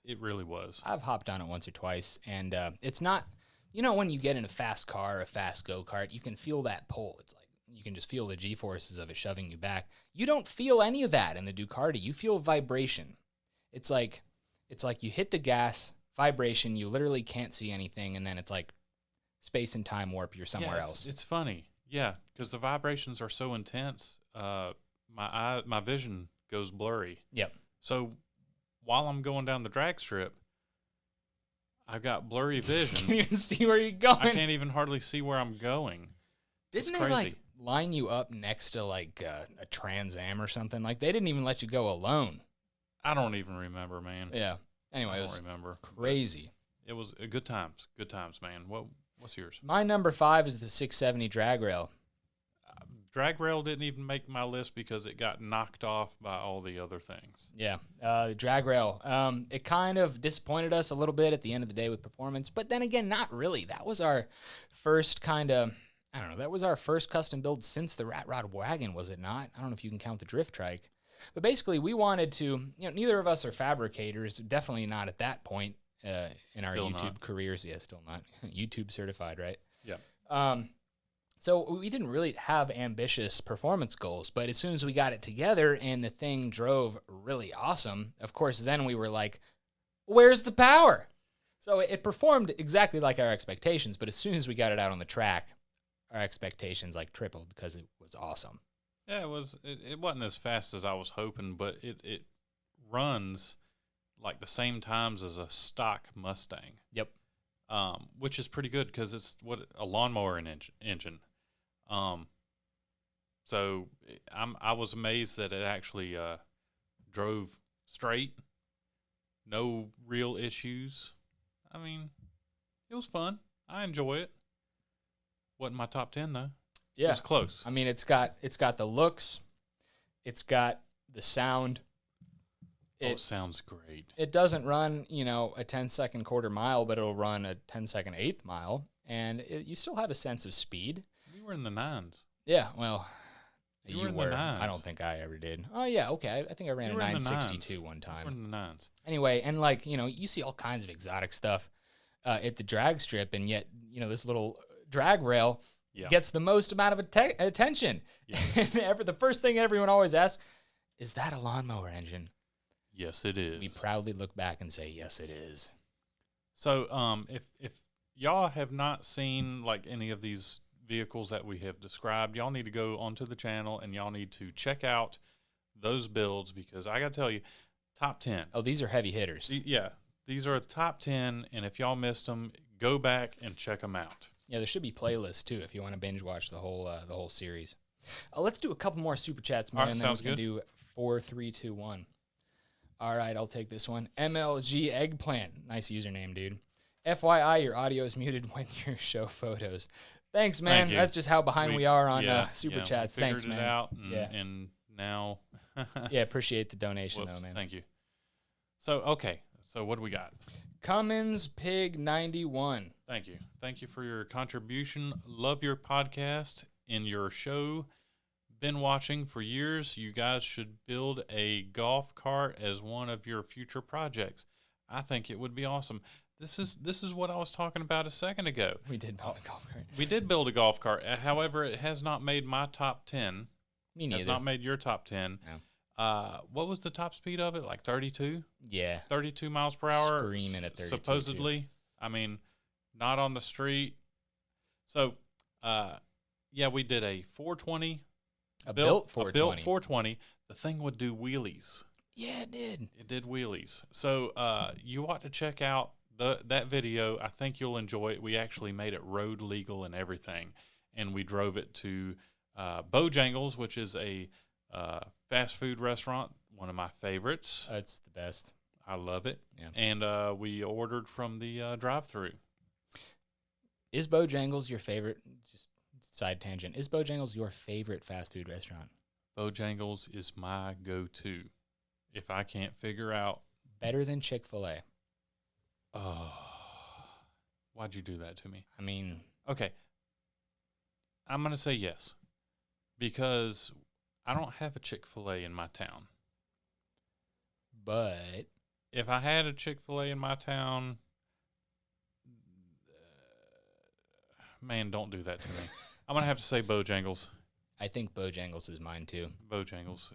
It really was. I've hopped on it once or twice, and it's not, when you get in a fast car, a fast go-kart, you can feel that pull. It's like you can just feel the G-forces of it shoving you back. You don't feel any of that in the Ducardi. You feel vibration. It's like you hit the gas, vibration, you literally can't see anything, and then it's like space and time warp, you're somewhere else. It's funny. Yeah, because the vibrations are so intense, my vision goes blurry. Yep. So while I'm going down the drag strip, I've got blurry vision. You can't even see where you're going. I can't even hardly see where I'm going. Didn't they like line you up next to like a Trans Am or something? Like they didn't even let you go alone. I don't even remember, man. Yeah. Anyway, I don't remember. Crazy. It was good times. Good times, man. What's yours? My number 5 is the 670 drag rail. Drag rail didn't even make my list because it got knocked off by all the other things. Yeah, the drag rail. It kind of disappointed us a little bit at the end of the day with performance, but then again, not really. That was our first that was our first custom build since the Rat Rod wagon, was it not? I don't know if you can count the drift trike. But basically, we wanted to, neither of us are fabricators, definitely not at that point in our YouTube careers. Yeah, still not. YouTube certified, right? Yeah. So we didn't really have ambitious performance goals, but as soon as we got it together and the thing drove really awesome, of course, then we were like, where's the power? So it performed exactly like our expectations, but as soon as we got it out on the track, our expectations like tripled because it was awesome. Yeah, it wasn't as fast as I was hoping, but it runs like the same times as a stock Mustang. Yep. Which is pretty good because it's a lawnmower engine. So I was amazed that it actually drove straight, no real issues. I mean, it was fun. I enjoy it. Wasn't my top 10 though. Yeah, it was close. I mean, it's got the looks, it's got the sound. It sounds great. It doesn't run, a 10-second quarter mile, but it'll run a 10-second eighth mile, and you still have a sense of speed. You were in the 9s. Yeah, well, you were in the 9s. I don't think I ever did. Oh, yeah, okay. I think I ran a 962 one time. You were in the 9s. Anyway, and you see all kinds of exotic stuff at the drag strip, and yet, this little drag rail, Yeah. gets the most amount of attention. Yeah. And the first thing everyone always asks, is that a lawnmower engine? Yes, it is. We proudly look back and say, yes, it is. So, if y'all have not seen like any of these vehicles that we have described, y'all need to go onto the channel and y'all need to check out those builds, because I got to tell you, top 10. Oh, these are heavy hitters. Yeah, these are a top 10, and if y'all missed them, go back and check them out. Yeah, there should be playlists too if you want to binge watch the whole series. Let's do a couple more super chats, man. All right, and then sounds we can good. do 4, 3, 2, 1. All right, I'll take this one. MLG Eggplant. Nice username, dude. FYI, your audio is muted when you show photos. Thanks, man. Thank you. That's just how behind we are on super we chats. figured Thanks, man. it out, and now. Yeah, appreciate the donation, Whoops, though, man. thank you. So, okay. So, what do we got? Cummins Pig 91. Thank you for your contribution. Love your podcast and your show. Been watching for years. You guys should build a golf cart as one of your future projects. I think it would be awesome. This is what I was talking about a second ago. We did build a golf cart. We did build a golf cart. However, it has not made my top 10. Me neither. Has not made your top 10. No. What was the top speed of it? Like 32? Yeah. 32 miles per hour? Screaming at 32. Supposedly. Too. I mean, not on the street. So, yeah, we did a 420. A built 420. A built 420. The thing would do wheelies. Yeah, it did. It did wheelies. So, you ought to check out that video. I think you'll enjoy it. We actually made it road legal and everything. And we drove it to Bojangles, which is a fast food restaurant, one of my favorites. It's the best. I love it. Yeah. And we ordered from the drive-through. Is Bojangles your favorite? Just side tangent. Is Bojangles your favorite fast food restaurant? Bojangles is my go-to. If I can't figure out. Better than Chick-fil-A. Oh, why'd you do that to me? I mean. Okay. I'm going to say yes. Because I don't have a Chick-fil-A in my town. But if I had a Chick-fil-A in my town, man, don't do that to me. I'm going to have to say Bojangles. I think Bojangles is mine too. Bojangles.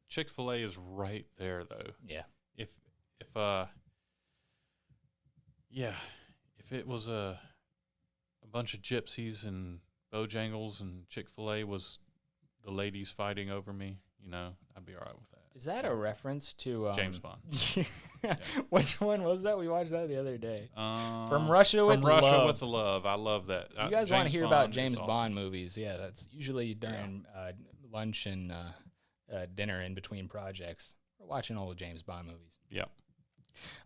Chick-fil-A is right there, though. Yeah. If it was a bunch of gypsies and Bojangles and Chick-fil-A was the ladies fighting over me, I'd be all right with that. Is that a reference to James Bond? Yeah. Which one was that? We watched that the other day. From Russia with Love. with the Love. I love that. You guys want to hear about James Bond movies? Yeah, that's usually during lunch and dinner in between projects. We're watching old James Bond movies. Yep.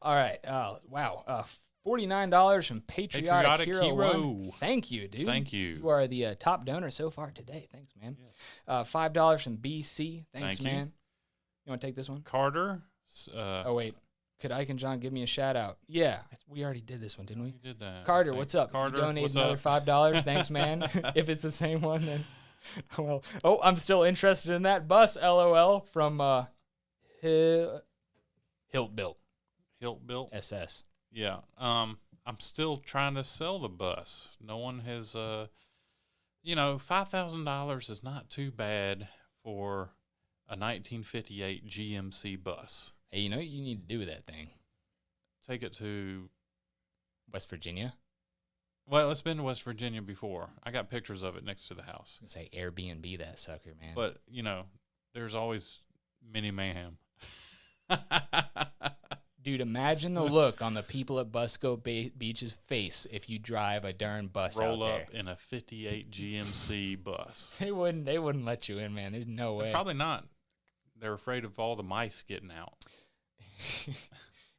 All right. Wow. $49 from Patriotic Hero 1. Thank you, dude. Thank you. You are the top donor so far today. Thanks, man. Yeah. $5 from BC. Thanks, man. You want to take this one? Carter. Oh, wait. Could Ike and John give me a shout out? Yeah. We already did this one, didn't we? We did that. Carter, what's up? Carter, donate another $5. Thanks, man. If it's the same one, then. Well, I'm still interested in that bus, LOL, from Hilt Built. Hilt Built. SS. Yeah. I'm still trying to sell the bus. No one has, $5,000 is not too bad for a 1958 GMC bus. Hey, you know what you need to do with that thing? Take it to West Virginia? Well, it's been to West Virginia before. I got pictures of it next to the house. Say Airbnb that sucker, man. But, there's always mini mayhem. Dude, imagine the look on the people at Busco Beach's face if you drive a darn bus Roll out there. up in a 58 GMC bus. They wouldn't let you in, man. There's no way. Probably not. They're afraid of all the mice getting out.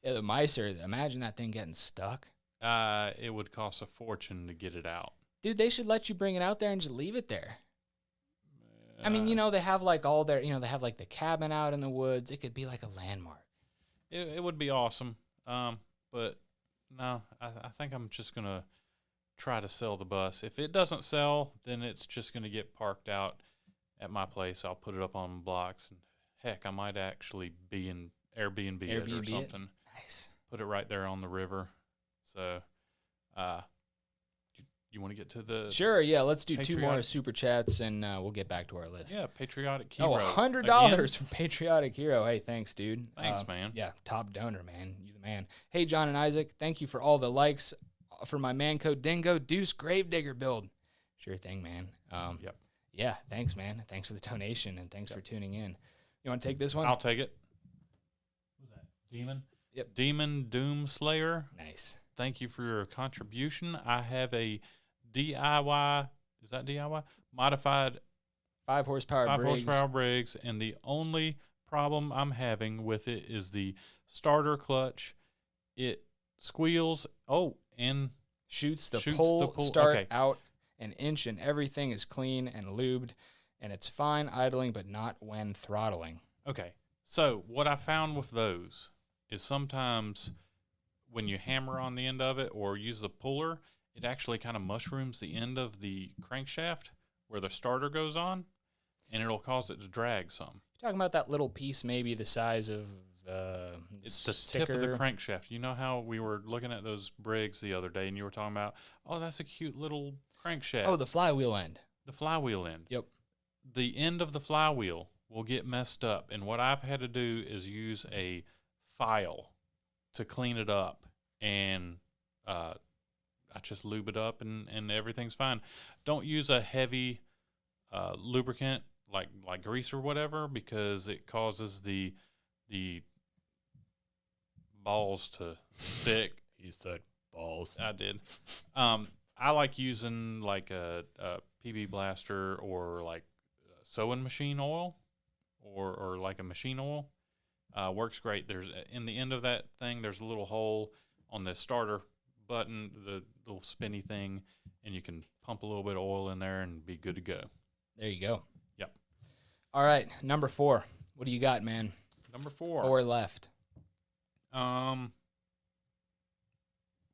Yeah, the mice are. Imagine that thing getting stuck. It would cost a fortune to get it out. Dude, they should let you bring it out there and just leave it there. I mean, they have like all their, they have like the cabin out in the woods. It could be like a landmark. It would be awesome. But no, I think I'm just going to try to sell the bus. If it doesn't sell, then it's just going to get parked out at my place. I'll put it up on blocks. And heck, I might actually be in Airbnb it or something. Nice. Put it right there on the river. So You want to get to the Sure, yeah. Let's do two more patriotic- super chats, and we'll get back to our list. Yeah, Patriotic Hero. Oh, $100 from Patriotic Hero. Hey, thanks, dude. Thanks, man. Yeah, top donor, man. You the man. Hey, John and Isaac, thank you for all the likes for my Manco Dingo Deuce Gravedigger build. Sure thing, man. Yep. Yeah, thanks, man. Thanks for the donation, and thanks for tuning in. You want to take this one? I'll take it. What's that? Demon? Yep. Demon Doom Slayer. Nice. Thank you for your contribution. I have a DIY, is that DIY? Modified 5 horsepower 5 Briggs. horsepower Briggs, and the only problem I'm having with it is the starter clutch. It squeals. Oh, and Shoots the Shoots pull the pull- start okay. out an inch, and everything is clean and lubed, and it's fine idling, but not when throttling. okay. So what I found with those is sometimes when you hammer on the end of it or use the puller, it actually kind of mushrooms the end of the crankshaft where the starter goes on, and it'll cause it to drag some. You're talking about that little piece, maybe the size of It's the tip of the crankshaft. You know how we were looking at those Briggs the other day, and you were talking about, oh, that's a cute little crankshaft. Oh, the flywheel end. The flywheel end. Yep. The end of the flywheel will get messed up, and what I've had to do is use a file to clean it up, and I just lube it up, and everything's fine. Don't use a heavy lubricant like grease or whatever, because it causes the balls to stick. You said balls. I did. I like using like a PB Blaster or like sewing machine oil or like a machine oil. Works great. There's in the end of that thing, there's a little hole on the starter button, the little spinny thing, and you can pump a little bit of oil in there and be good to go. There you go. Yep. All right, number 4. What do you got, man? Number 4. 4 left.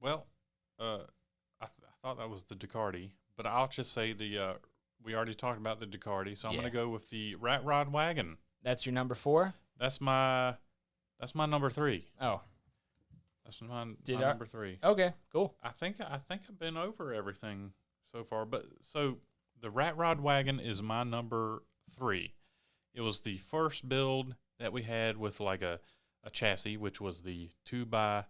Well, I thought that was the Ducardi, but I'll just say we already talked about the Ducardi, so I'm Yeah. going to go with the Rat Rod Wagon. That's your number 4? That's my number 3. Oh, That's my Did I- number 3. okay, cool. I think I've been over everything so far, but so the Rat Rod Wagon is my number 3. It was the first build that we had with like a chassis, which was the 2x1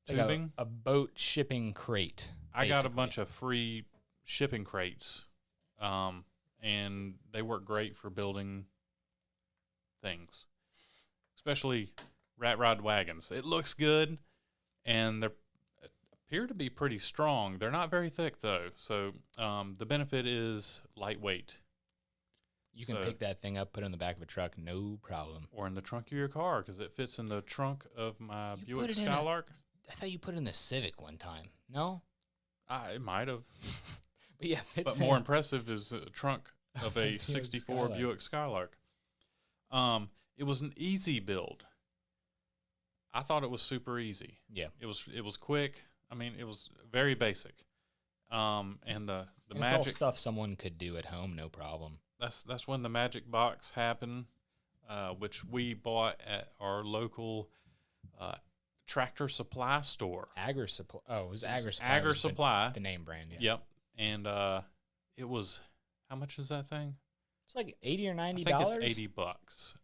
Like tubing. a boat shipping crate. I got a basically. bunch of free shipping crates, and they work great for building things, especially rat rod wagons. It looks good, and they appear to be pretty strong. They're not very thick, though, so the benefit is lightweight. You can So- pick that thing up, put it in the back of a truck, no problem. Or in the trunk of your car, because it fits in the trunk of my You Buick put it in a- Skylark. I thought you put it in the Civic one time. No? It might have. But yeah, But more impressive is the trunk of a Buick 64 Skylark. Buick Skylark. It was an easy build. I thought it was super easy. Yeah. It was quick. I mean, it was very basic. And the And it's all magic stuff someone could do at home, no problem. that's when the magic box happened, which we bought at our local Tractor Supply store. Agri Supply. Oh, it was Agri Supply. Agri was the- Supply. The name brand, yeah. Yep. And it was, how much is that thing? It's like $80 or $90. I think it's $80,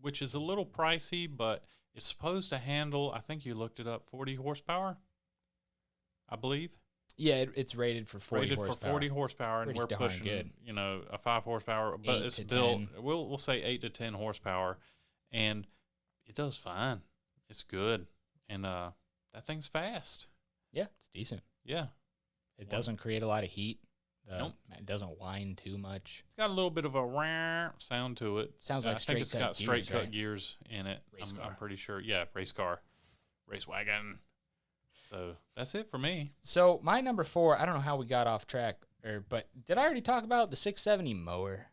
which is a little pricey, but it's supposed to handle, I think you looked it up, 40 horsepower, I believe. Yeah, it's rated for 40 Rated horsepower. for 40 horsepower, and Pretty we're darn pushing, good. a 5 horsepower, but 8 it's to built, 10. we'll say 8 to 10 horsepower, and it does fine. It's good, and that thing's fast. Yeah, it's decent. Yeah. It doesn't create a lot of heat. Nope. It doesn't whine too much. It's got a little bit of a rah sound to it. Sounds like I think it's straight cut got straight gears, cut right? gears in it. Race I'm car. pretty sure. Yeah, race car, race wagon. So that's it for me. So my number 4, I don't know how we got off track, but did I already talk about the 670 mower?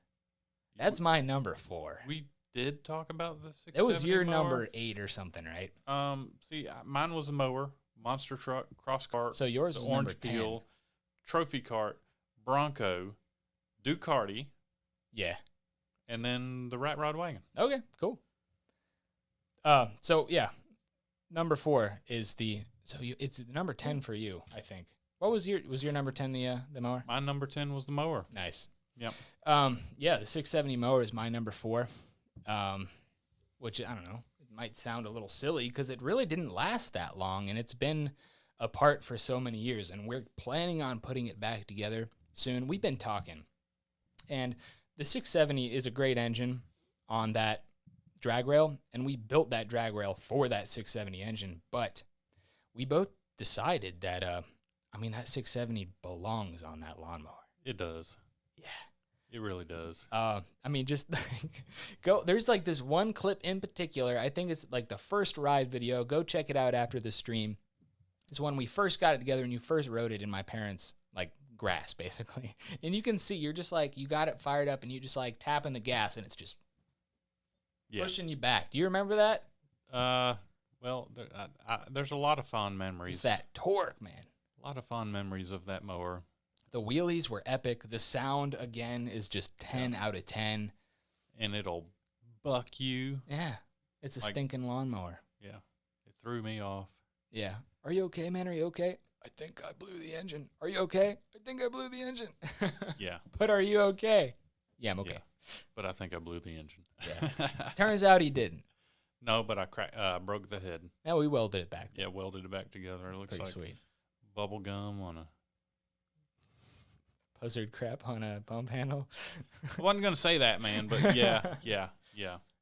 That's my number 4. We did talk about the 670 It was your mower. number 8 or something, right? See, mine was a mower, monster truck, cross cart, So yours the is number orange 10. peel, trophy cart, Bronco, Ducardi, Yeah. and then the rat rod wagon. Okay, cool. So yeah, number 4 is the So it's number 10 for you, I think. What was your number 10 the mower? My number 10 was the mower. Nice. Yep. Yeah, the 670 mower is my number 4. Which I don't know, it might sound a little silly because it really didn't last that long, and it's been apart for so many years, and we're planning on putting it back together soon. We've been talking, and the 670 is a great engine on that drag rail, and we built that drag rail for that 670 engine, but we both decided that, that 670 belongs on that lawnmower. It does. Yeah. It really does. Just go. There's like this one clip in particular. I think it's like the first ride video. Go check it out after the stream. It's when we first got it together and you first rode it in my parents' like grass, basically. And you can see you're just like, you got it fired up and you just like tapping the gas and it's just pushing you back. Do you remember that? Well, there's a lot of fond memories. It's that torque, man. A lot of fond memories of that mower. The wheelies were epic. The sound, again, is just 10 out of 10. And it'll buck you. Yeah. It's a stinking lawnmower. Yeah. It threw me off. Yeah. Are you okay, man? Are you okay? I think I blew the engine. Are you okay? I think I blew the engine. Yeah. But are you okay? Yeah, I'm okay. Yeah. But I think I blew the engine. Yeah. Turns out he didn't. No, but I broke the head. Yeah, we welded it back. Yeah, welded it back together. It looks pretty like sweet. Bubble gum on a buzzard crap on a pump handle. I wasn't going to say that, man, but yeah.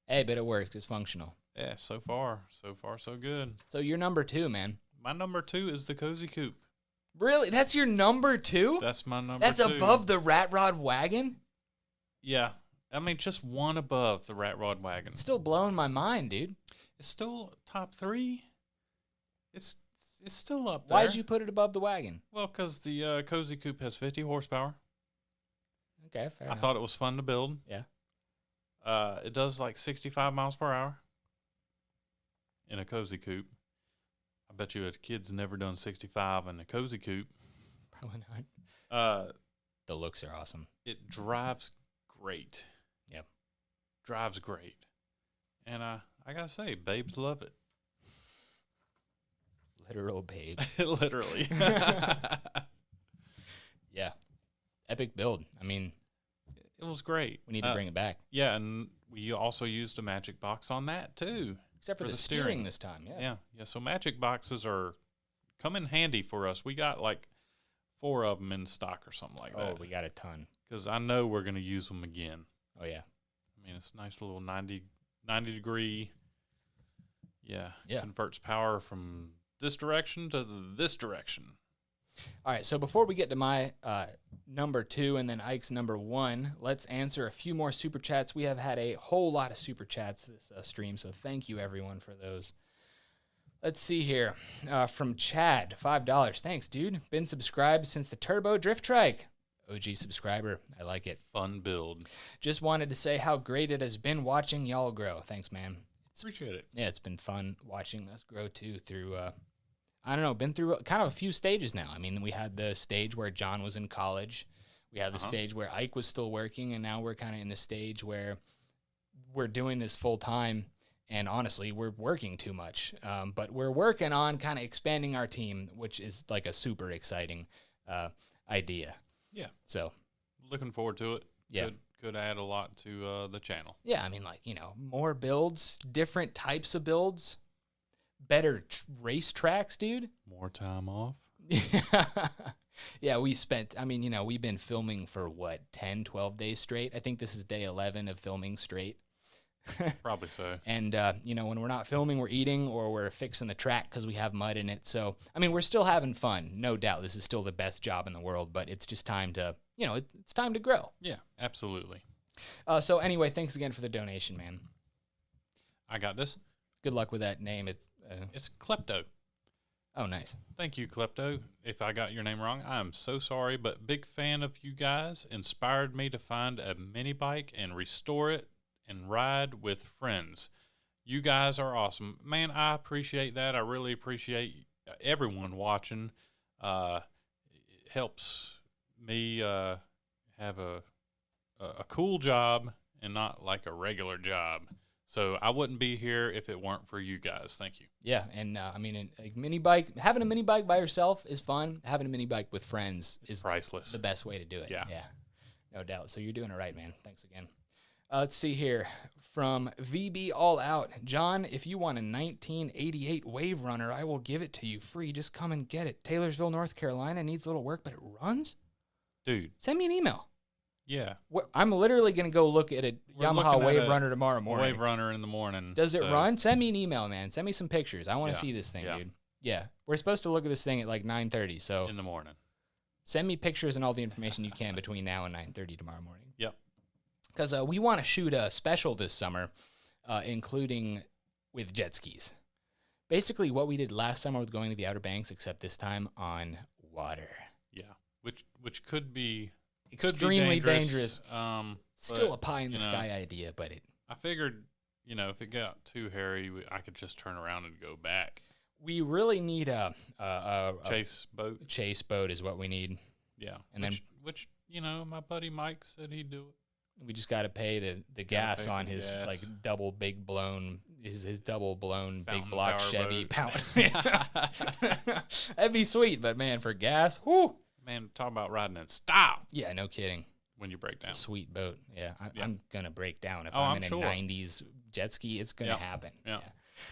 Hey, but it worked. It's functional. Yeah, so far, so good. So you're number 2, man. My number 2 is the Cozy Coupe. Really? That's your number 2? That's my number 2. That's above the Rat Rod Wagon? Yeah. I mean, just one above the Rat Rod Wagon. It's still blowing my mind, dude. It's still top 3. It's still up there. Why'd you put it above the wagon? Well, because the Cozy Coupe has 50 horsepower. Okay, fair enough. I thought it was fun to build. Yeah. It does like 65 miles per hour in a Cozy Coupe. I bet you a kid's never done 65 in a Cozy Coupe. Probably not. The looks are awesome. It drives great. Yep. Drives great. And I got to say, babes love it. Literal babe. Literally. Yeah. Epic build. I mean, it was great. We need to bring it back. Yeah, and we also used a magic box on that too. Except for the steering this time. Yeah. Yeah. So magic boxes come in handy for us. We got like 4 of them in stock or something like that. Oh, we got a ton. Because I know we're going to use them again. Oh, yeah. I mean, it's a nice little 90 degree. Yeah. Yeah. Converts power from this direction to this direction. All right, so before we get to my number 2 and then Ike's number 1, let's answer a few more Super Chats. We have had a whole lot of Super Chats this stream, so thank you, everyone, for those. Let's see here. From Chad, $5. Thanks, dude. Been subscribed since the Turbo Drift Trike. OG subscriber. I like it. Fun build. Just wanted to say how great it has been watching y'all grow. Thanks, man. Appreciate it. Yeah, it's been fun watching us grow, too, through... been through kind of a few stages now. I mean, we had the stage where John was in college. We had the stage where Ike was still working, and now we're kind of in the stage where we're doing this full time, and honestly, we're working too much. But we're working on kind of expanding our team, which is like a super exciting idea. Yeah. So looking forward to it. Yeah. Could add a lot to the channel. Yeah, I mean, more builds, different types of builds. Better race tracks, dude. More time off. Yeah, we've been filming for 10, 12 days straight. I think this is day 11 of filming straight. Probably so. And, when we're not filming, we're eating or we're fixing the track because we have mud in it. So, I mean, we're still having fun. No doubt this is still the best job in the world, but it's just time to, it's time to grow. Yeah, absolutely. So anyway, thanks again for the donation, man. I got this. Good luck with that name. It's Klepto. Oh, nice. Thank you, Klepto. If I got your name wrong, I'm so sorry, but big fan of you guys. Inspired me to find a mini bike and restore it and ride with friends. You guys are awesome. Man, I appreciate that. I really appreciate everyone watching. It helps me have a cool job and not like a regular job. So I wouldn't be here if it weren't for you guys. Thank you. Yeah, and I mean, a mini bike, having a mini bike by yourself is fun. Having a mini bike with friends is Priceless. the best way to do it. Yeah. No doubt. So you're doing it right, man. Thanks again. Let's see here. From VB All Out. John, if you want a 1988 Wave Runner, I will give it to you free. Just come and get it. Taylorsville, North Carolina. Needs a little work, but it runs? Dude. Send me an email. Yeah. I'm literally going to go look at a Yamaha Wave Runner tomorrow morning. Wave Runner in the morning. Does it run? Send me an email, man. Send me some pictures. I want to Yeah. see this thing, Yeah. dude. Yeah. We're supposed to look at this thing at like 9:30, so In the morning. send me pictures and all the information you can between now and 9:30 tomorrow morning. Yep. Because we want to shoot a special this summer, including with jet skis. Basically what we did last summer with going to the Outer Banks, except this time on water. Yeah. Which could be Extremely dangerous. Still but, a pie in the you know, sky idea, but it. I figured, if it got too hairy, I could just turn around and go back. We really need a Chase boat. chase boat is what we need. Yeah. And which my buddy Mike said he'd do it. We just got to pay the gas pay on for his gas. like double big blown his double blown big Fountain block power Chevy boat. pound. That'd be sweet, but man, for gas, whoo. Man, talk about riding in style Yeah, no kidding. when you break down. It's a sweet boat. Yeah, Yeah. I'm gonna break down if Oh, I'm I'm in sure. a '90s jet ski. It's gonna Yeah. happen. Yeah.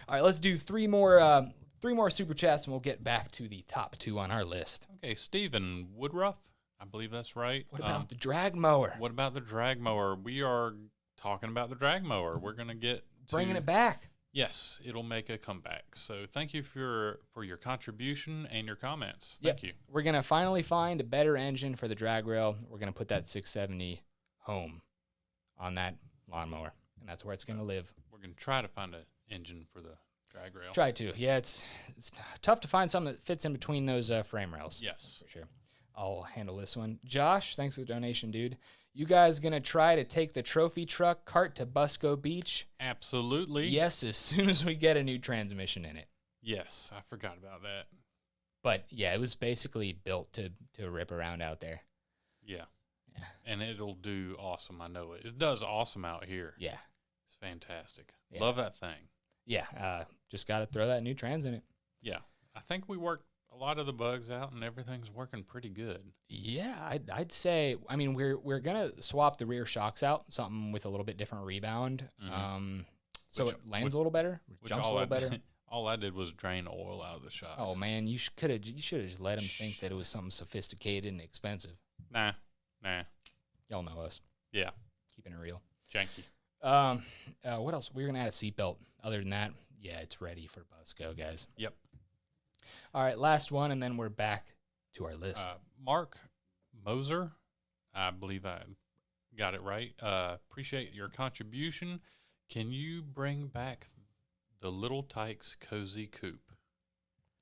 All right, let's do three more super chats, and we'll get back to the top two on our list. Okay, Stephen Woodruff. I believe that's right. What about the drag mower? What about the drag mower? We are talking about the drag mower. We're going to get Bringing it back. Yes, it'll make a comeback. So thank you for your contribution and your comments. Thank you. We're gonna finally find a better engine for the drag rail. We're gonna put that 670 home on that lawnmower, and that's where it's gonna live. We're going to try to find an engine for the drag rail. Try to. Yeah, it's tough to find something that fits in between those frame rails. Yes. For sure. I'll handle this one. Josh, thanks for the donation, dude. You guys gonna try to take the trophy truck cart to Busco Beach? Absolutely. Yes, as soon as we get a new transmission in it. Yes, I forgot about that. But yeah, it was basically built to rip around out there. Yeah. Yeah. And it'll do awesome. I know it. It does awesome out here. Yeah. It's fantastic. Yeah. Love that thing. Yeah. Just got to throw that new trans in it. Yeah. I think we worked a lot of the bugs out and everything's working pretty good. Yeah, I'd say. I mean, we're gonna swap the rear shocks out, something with a little bit different rebound, so Which- it lands a little better, jumps a little better. All I did was drain oil out of the shocks. Oh man, you should have just let him think that it was something sophisticated and expensive. Nah. Y'all know us, Yeah. keeping it real. Janky. What else? We're gonna add a seatbelt. Other than that, yeah, it's ready for Busco, guys. Yep. All right, last one, and then we're back to our list. Mark Moser, I believe I got it right. Appreciate your contribution. Can you bring back the Little Tykes Cozy Coupe?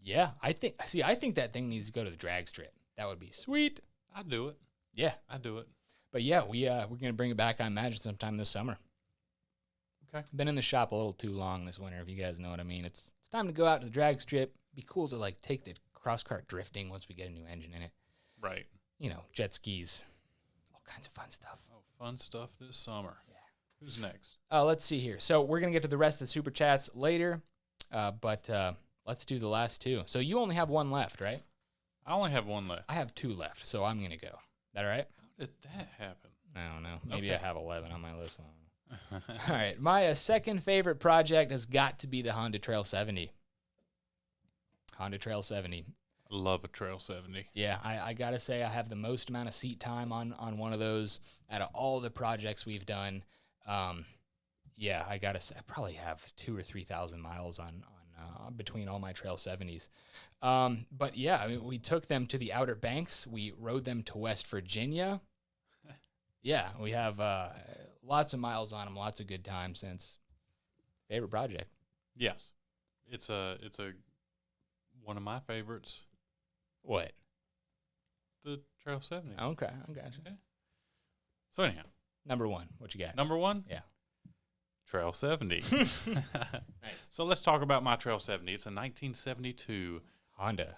Yeah, I think that thing needs to go to the drag strip. That would be sweet. I'd do it. Yeah. I'd do it. But yeah, we're gonna bring it back, I imagine, sometime this summer. Okay. Been in the shop a little too long this winter, if you guys know what I mean. It's time to go out to the drag strip. Be cool to like take the cross kart drifting once we get a new engine in it. Right. Jet skis, all kinds of fun stuff. Oh, fun stuff this summer. Yeah. Who's next? Let's see here. So we're gonna get to the rest of the super chats later, but let's do the last two. So you only have one left, right? I only have one left. I have two left, so I'm gonna go. That all right? How did that happen? I don't know. Maybe Okay. I have 11 on my list. All right. My second favorite project has got to be the Honda Trail 70. Honda Trail 70. Love a Trail 70. Yeah, I got to say I have the most amount of seat time on one of those out of all the projects we've done. Yeah, I got to say I probably have 2,000 or 3,000 miles on between all my Trail 70s. But yeah, I mean, we took them to the Outer Banks. We rode them to West Virginia. Yeah, we have lots of miles on them, lots of good times since. Favorite project? Yes. It's a one of my favorites. What? The Trail 70. Okay, I got you. Okay. So anyhow, Number one, what you got? number one? Yeah. Trail 70. Nice. So let's talk about my Trail 70. It's a 1972 Honda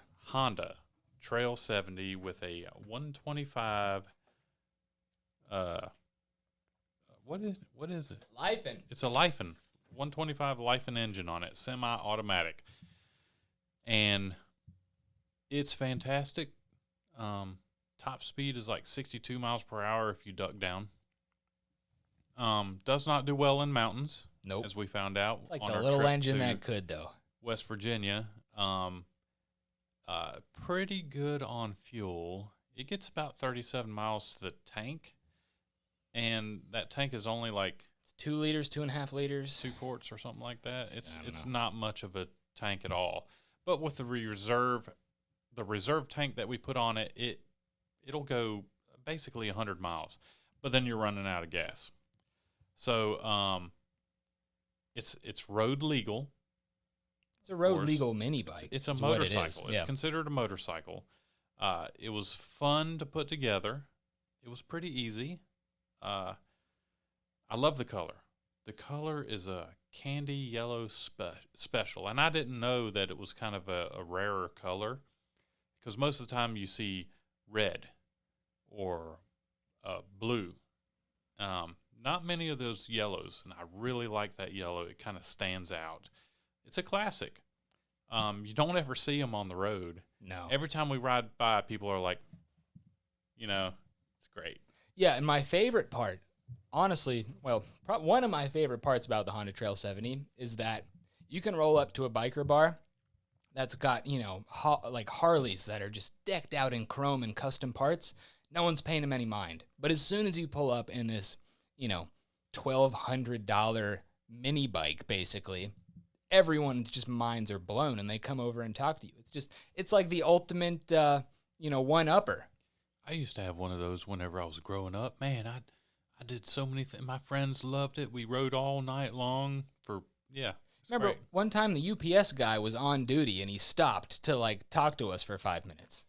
Trail 70 with a 125. What is it? Life and It's a Lifen 125 life and engine on it, semi-automatic. And it's fantastic. Top speed is like 62 miles per hour if you duck down. Does not do well in mountains. Nope. As we found out. It's like on the our little trip engine to that could, though. West Virginia. Pretty good on fuel. It gets about 37 miles to the tank. And that tank is only like 2 liters, 2.5 liters. 2 quarts or something like that. It's not much of a tank at all. But with the reserve tank that we put on it, it'll go basically 100 miles. But then you're running out of gas. So it's road legal. It's a road legal mini bike. It's a motorcycle. It's considered a motorcycle. It was fun to put together. It was pretty easy. I love the color. The color is a candy yellow special, and I didn't know that it was kind of a rarer color, because most of the time you see red or blue. Not many of those yellows, and I really like that yellow. It kind of stands out. It's a classic. You don't ever see them on the road. No. Every time we ride by, people are like, it's great. Yeah, and my favorite part, honestly, one of my favorite parts about the Honda Trail 70 is that you can roll up to a biker bar that's got, like Harleys that are just decked out in chrome and custom parts. No one's paying them any mind. But as soon as you pull up in this, $1,200 mini bike, basically, everyone's just minds are blown and they come over and talk to you. It's like the ultimate, one-upper. I used to have one of those whenever I was growing up. Man, I did so many things. My friends loved it. We rode all night long Remember, one time the UPS guy was on duty and he stopped to talk to us for 5 minutes.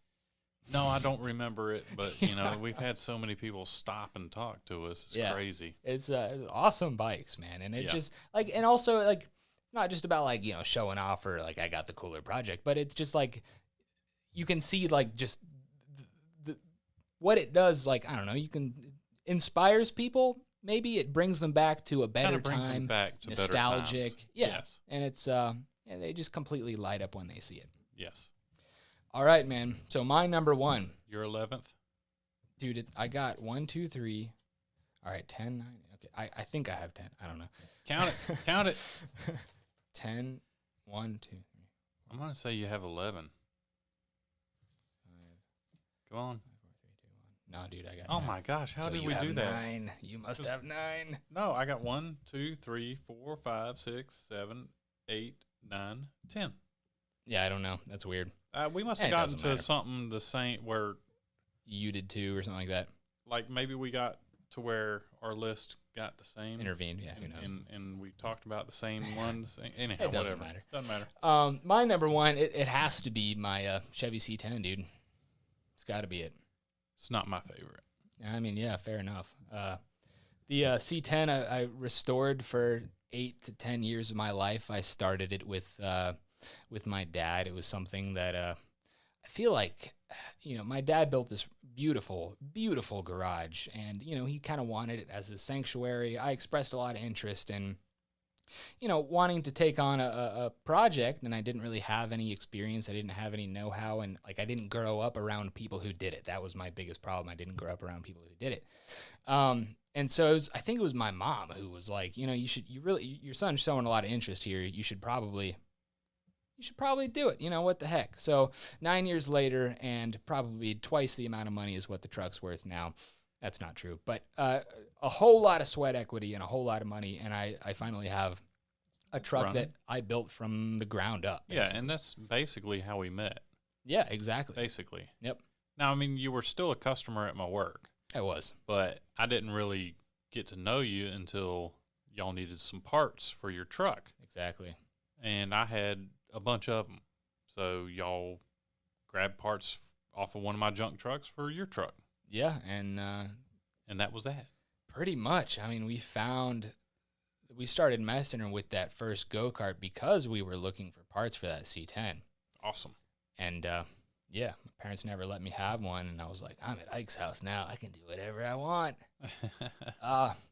No, I don't remember it, but we've had so many people stop and talk to us. It's crazy. It's awesome bikes, man, and it just and also it's not just about showing off or I got the cooler project, but it's just you can see just the what it does. I don't know, inspires people. Maybe it brings them back to a better time, back to nostalgic. Better times. Yeah, yes. And it's they just completely light up when they see it. Yes. All right, man. So my number one. Your 11th? Dude, I got 1, 2, 3. All right, 10, 9. Okay, I think I have 10. I don't know. Count it. Count it. 10, 1, 2, 3. I'm going to say you have 11. 5, Come on. 5, 4, 3, 2, 1. No, dude, I got 10. Oh, my gosh. How did we do that? 9. You must have 9. No, I got 1, 2, 3, 4, 5, 6, 7, 8, 9, 10. Yeah, I don't know. That's weird. We must have gotten to something the same where you did too or something like that. Maybe we got to where our list got the same. Intervened, yeah, who knows. And we talked about the same ones. Anyhow, it doesn't whatever. matter. Doesn't matter. My number one, it has to be my Chevy C10, dude. It's got to be it. It's not my favorite. I mean, yeah, fair enough. The C10 I restored for 8 to 10 years of my life. I started it with my dad. It was something that I feel like, my dad built this beautiful, beautiful garage, and, he kind of wanted it as a sanctuary. I expressed a lot of interest in, wanting to take on a project, and I didn't really have any experience. I didn't have any know-how, and, I didn't grow up around people who did it. That was my biggest problem. I didn't grow up around people who did it. And so I think it was my mom who was like, your son's showing a lot of interest here. You should probably do it. What the heck? So 9 years later, and probably twice the amount of money is what the truck's worth now. That's not true, but a whole lot of sweat equity and a whole lot of money, and I finally have a truck that I built from the ground up. Basically. Yeah, and that's basically how we met. Yeah, exactly. Basically. Yep. Now, I mean, you were still a customer at my work. I was. But I didn't really get to know you until y'all needed some parts for your truck. Exactly. And I had a bunch of them. So y'all grabbed parts off of one of my junk trucks for your truck. Yeah, and that was that. Pretty much. I mean, we started messing with that first go-kart because we were looking for parts for that C10. Awesome. And Yeah, my parents never let me have one, and I was like, I'm at Ike's house now. I can do whatever I want.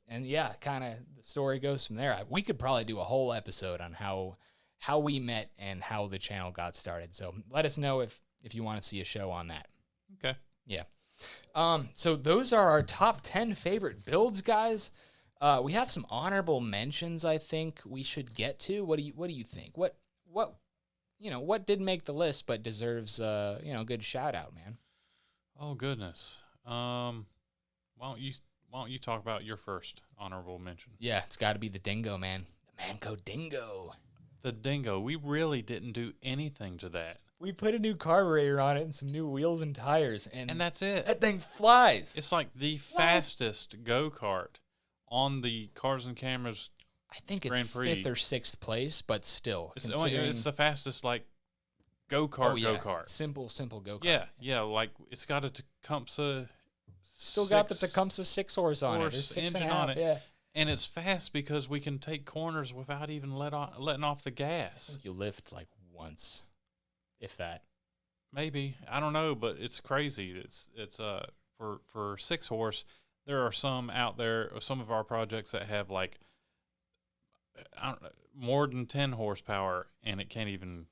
And yeah, kind of the story goes from there. We could probably do a whole episode on how we met and how the channel got started. So let us know if you want to see a show on that. Okay. Yeah. So those are our top 10 favorite builds, guys. We have some honorable mentions I think we should get to. What do you think? What didn't make the list but deserves a good shout out, man? Oh goodness. Why don't you talk about your first honorable mention? Yeah, it's got to be the Dingo, man. The Manco Dingo. The Dingo. We really didn't do anything to that. We put a new carburetor on it and some new wheels and tires, and that's it. That thing flies. It's like the fastest go-kart on the Cars and Cameras. I think it's Grand Prix. 5th or 6th place, but still. It's the fastest, like, go-kart, go-kart. Simple go-kart. Yeah, like, it's got a Tecumseh. Still got the Tecumseh 6-horse on it. There's engine on it. Yeah. And it's fast because we can take corners without even letting off the gas. I think you lift, like, once, if that. Maybe. I don't know, but it's crazy. It's for 6-horse, there are some out there, some of our projects that have, like, I don't know, more than 10 horsepower, and it can't even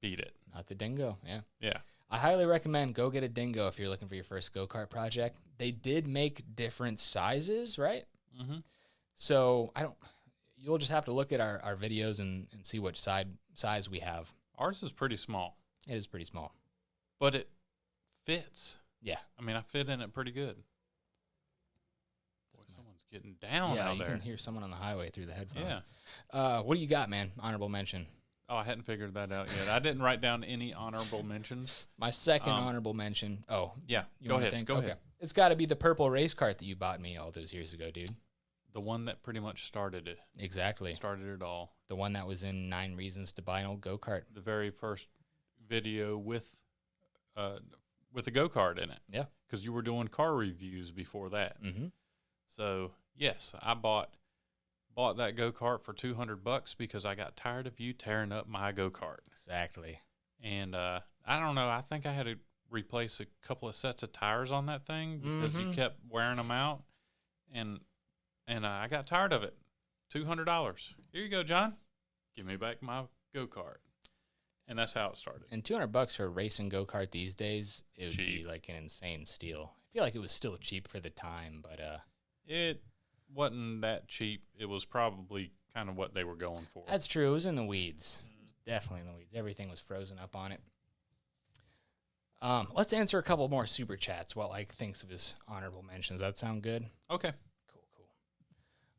beat it. Not the Dingo, yeah. Yeah. I highly recommend go get a Dingo if you're looking for your first go-kart project. They did make different sizes, right? Mm-hmm. So you'll just have to look at our videos and see which size we have. Ours is pretty small. It is pretty small. But it fits. Yeah. I mean, I fit in it pretty good. Boy, someone's getting down out there. Yeah, you can hear someone on the highway through the headphones. Yeah. What do you got, man? Honorable mention. Oh, I hadn't figured that out yet. I didn't write down any honorable mentions. My second honorable mention. Oh, yeah. Go ahead. Go ahead. It's got to be the purple race cart that you bought me all those years ago, dude. The one that pretty much started it. Exactly. Started it all. The one that was in 9 Reasons to Buy an Old Go-Kart. The very first video with a go-kart in it. Yeah. Because you were doing car reviews before that. Mm-hmm. So, yes, I bought that go-kart for $200 because I got tired of you tearing up my go-kart. Exactly. And I don't know. I think I had to replace a couple of sets of tires on that thing because you kept wearing them out. And I got tired of it. $200. Here you go, John. Give me back my go-kart. And that's how it started. And $200 for a racing go-kart these days, it would be like an insane steal. I feel like it was still cheap for the time, but it wasn't that cheap. It was probably kind of what they were going for. That's true. It was in the weeds. It was definitely in the weeds. Everything was frozen up on it. Let's answer a couple more super chats while Ike thinks of his honorable mentions. That sound good? Okay. Cool.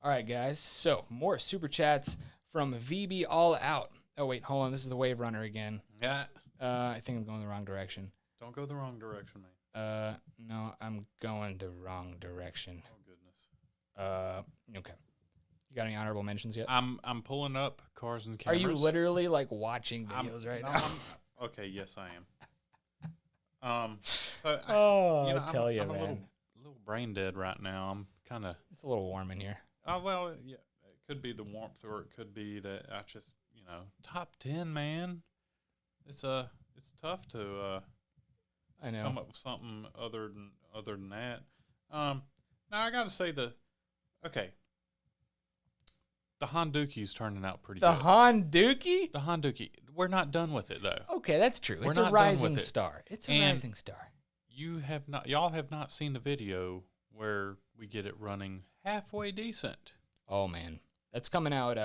All right, guys. So more super chats from VB All Out. Oh, wait, hold on. This is the Wave Runner again. Yeah. I think I'm going the wrong direction. Don't go the wrong direction, man. No, I'm going the wrong direction. Oh, goodness. Okay. You got any honorable mentions yet? I'm pulling up Cars and Cameras. Are you literally, like, watching videos right now? Okay, yes, I am. So I tell you, I'm man. a little brain dead right now. I'm kind of. It's a little warm in here. Oh, well, yeah. It could be the warmth, or it could be that I just, top 10, man. It's tough to I know. come up with something other than that. Now I got to say the Honduki's turning out pretty good. The Honduki? The Honduki. We're not done with it though. Okay, that's true. We're It's not a done rising with it. star. It's a And rising star. Y'all have not seen the video where we get it running halfway decent. Oh man, that's coming out.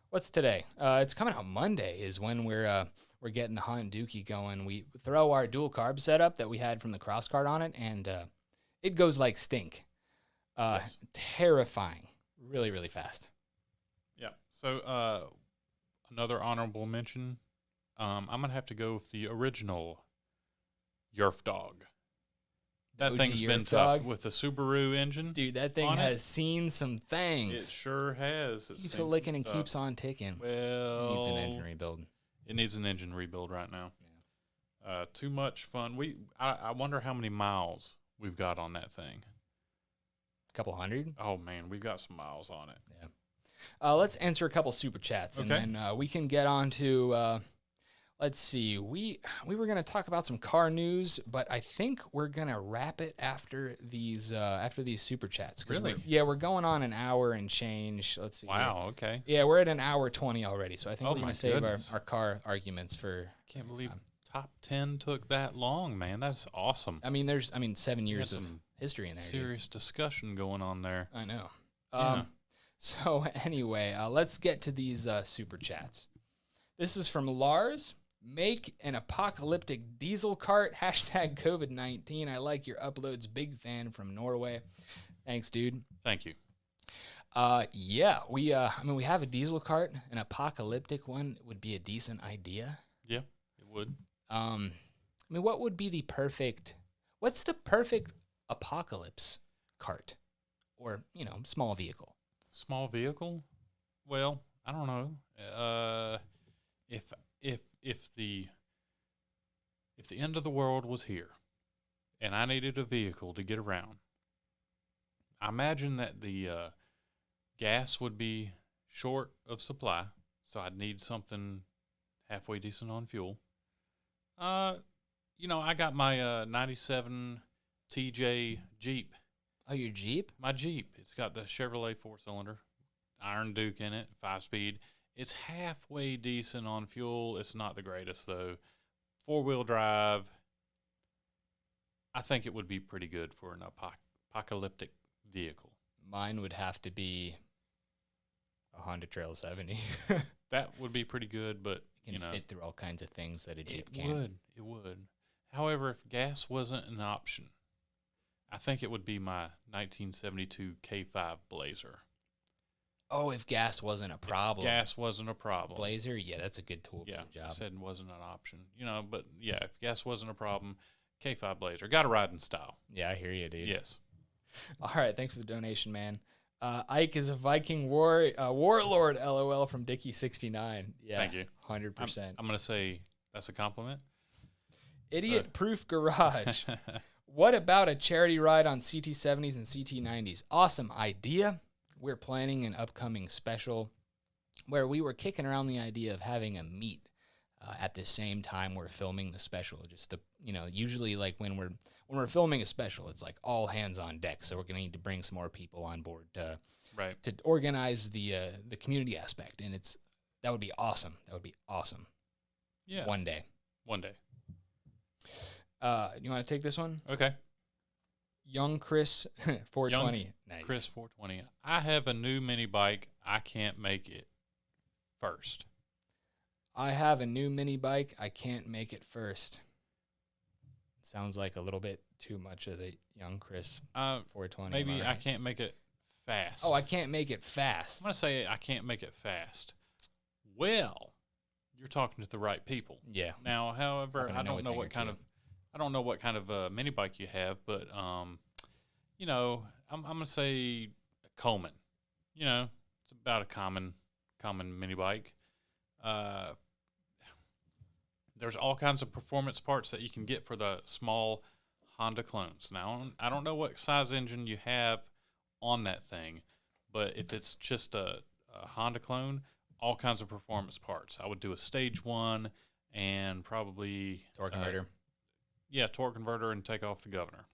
What's today? It's coming out Monday. Is when we're getting the Honduki going. We throw our dual carb setup that we had from the cross cart on it, and it goes like stink. Yes. Terrifying. Really, really fast. Yeah. So another honorable mention. I'm gonna have to go with the original Yerf Dog. That OG thing's been Yerf tough Dog? with the Subaru engine. Dude, that thing on it. has seen some things. It sure has. It's Keeps seen a licking some and stuff. keeps on ticking. Well, Needs an engine rebuild. It needs an engine rebuild right now. Yeah. Too much fun. I wonder how many miles we've got on that thing. A couple hundred. Oh man, we've got some miles on it. Yeah. Let's answer a couple super chats, and Okay. then we can get on to. Let's see. We were gonna talk about some car news, but I think we're gonna wrap it after these super chats. Really? We're going on an hour and change. Let's see. Wow. Here. Okay. Yeah, we're at an hour 20 already, so I think Oh we're my gonna save goodness. our car arguments for. Can't believe top 10 took that long, man. That's awesome. I mean, 7 years of some history in there. Serious discussion going on there. I know. Yeah. So anyway, let's get to these super chats. This is from Lars. Make an apocalyptic diesel cart. Hashtag COVID-19. I like your uploads. Big fan from Norway. Thanks, dude. Thank you. Yeah, we have a diesel cart. An apocalyptic one would be a decent idea. Yeah, it would. What would be what's the perfect apocalypse cart? Or, small vehicle. Small vehicle? Well, I don't know. If the end of the world was here and I needed a vehicle to get around, I imagine that the gas would be short of supply, so I'd need something halfway decent on fuel. I got my 97 TJ Jeep. Oh, your Jeep? My Jeep. It's got the Chevrolet 4-cylinder, Iron Duke in it, 5-speed. It's halfway decent on fuel. It's not the greatest, though. 4-wheel drive. I think it would be pretty good for an apocalyptic vehicle. Mine would have to be a Honda Trail 70. That would be pretty good, but, It can fit through all kinds of things that a Jeep can. It would. However, if gas wasn't an option, I think it would be my 1972 K5 Blazer. Oh, if gas wasn't a problem. If gas wasn't a problem. Blazer, yeah, that's a good tool for the job. I said it wasn't an option. But yeah, if gas wasn't a problem, K5 Blazer. Got to ride in style. Yeah, I hear you, dude. Yes. All right, thanks for the donation, man. Ike is a Viking warlord, LOL, from Dickie69. Yeah, thank you. 100%. I'm going to say that's a compliment. Idiot-proof garage. What about a charity ride on CT70s and CT90s? Awesome idea. We're planning an upcoming special where we were kicking around the idea of having a meet at the same time we're filming the special. Just to, usually like when we're filming a special, it's like all hands on deck. So we're going to need to bring some more people on board to organize the community aspect, and that would be awesome. That would be awesome. Yeah. One day. You want to take this one? Okay. Young Chris 420. Nice. Chris 420. I have a new mini bike. I can't make it first. I have a new mini bike. I can't make it first. Sounds like a little bit too much of the young Chris 420. Maybe I can't make it fast. Oh, I can't make it fast. I'm going to say I can't make it fast. Well, you're talking to the right people. Yeah. Now, however, I don't know what kind of mini bike you have, but I'm gonna say a Coleman. It's about a common mini bike. There's all kinds of performance parts that you can get for the small Honda clones. Now, I don't know what size engine you have on that thing, but if it's just a Honda clone, all kinds of performance parts. I would do a stage 1 and probably torque converter. Yeah, torque converter and take off the governor.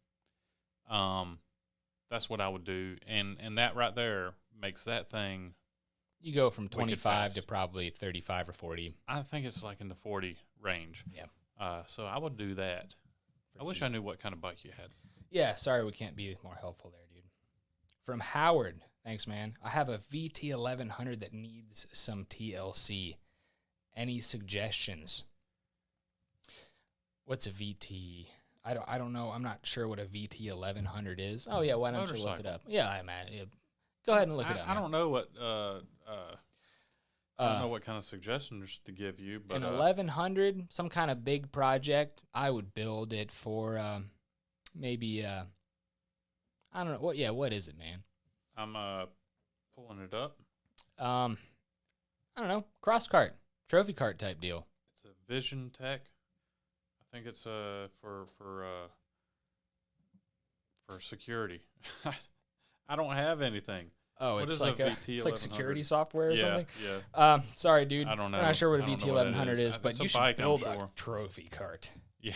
That's what I would do, and that right there makes that thing. You go from 25 to probably 35 or 40. I think it's like in the 40 range. Yeah. So I would do that. I wish I knew what kind of bike you had. Yeah, sorry we can't be more helpful there, dude. From Howard, thanks, man. I have a VT 1100 that needs some TLC. Any suggestions? What's a VT? I don't know. I'm not sure what a VT 1100 is. Oh yeah, why don't you look it up? Yeah, I'm at it. Go ahead and look it up. I don't know what I don't know what kind of suggestions to give you, but an 1100, some kind of big project. I would build it for maybe I don't know. What is it, man? I'm pulling it up. I don't know. Cross cart, trophy cart type deal. It's a Vision Tech. I think it's for security. I don't have anything. Oh, What it's is like a a VT it's like security 1100? software or Yeah, something. yeah. Sorry, dude. I don't know. I'm not sure what a I don't VT know what that 1100 is, but It's a you should bike, I'm build sure. a trophy cart. Yeah.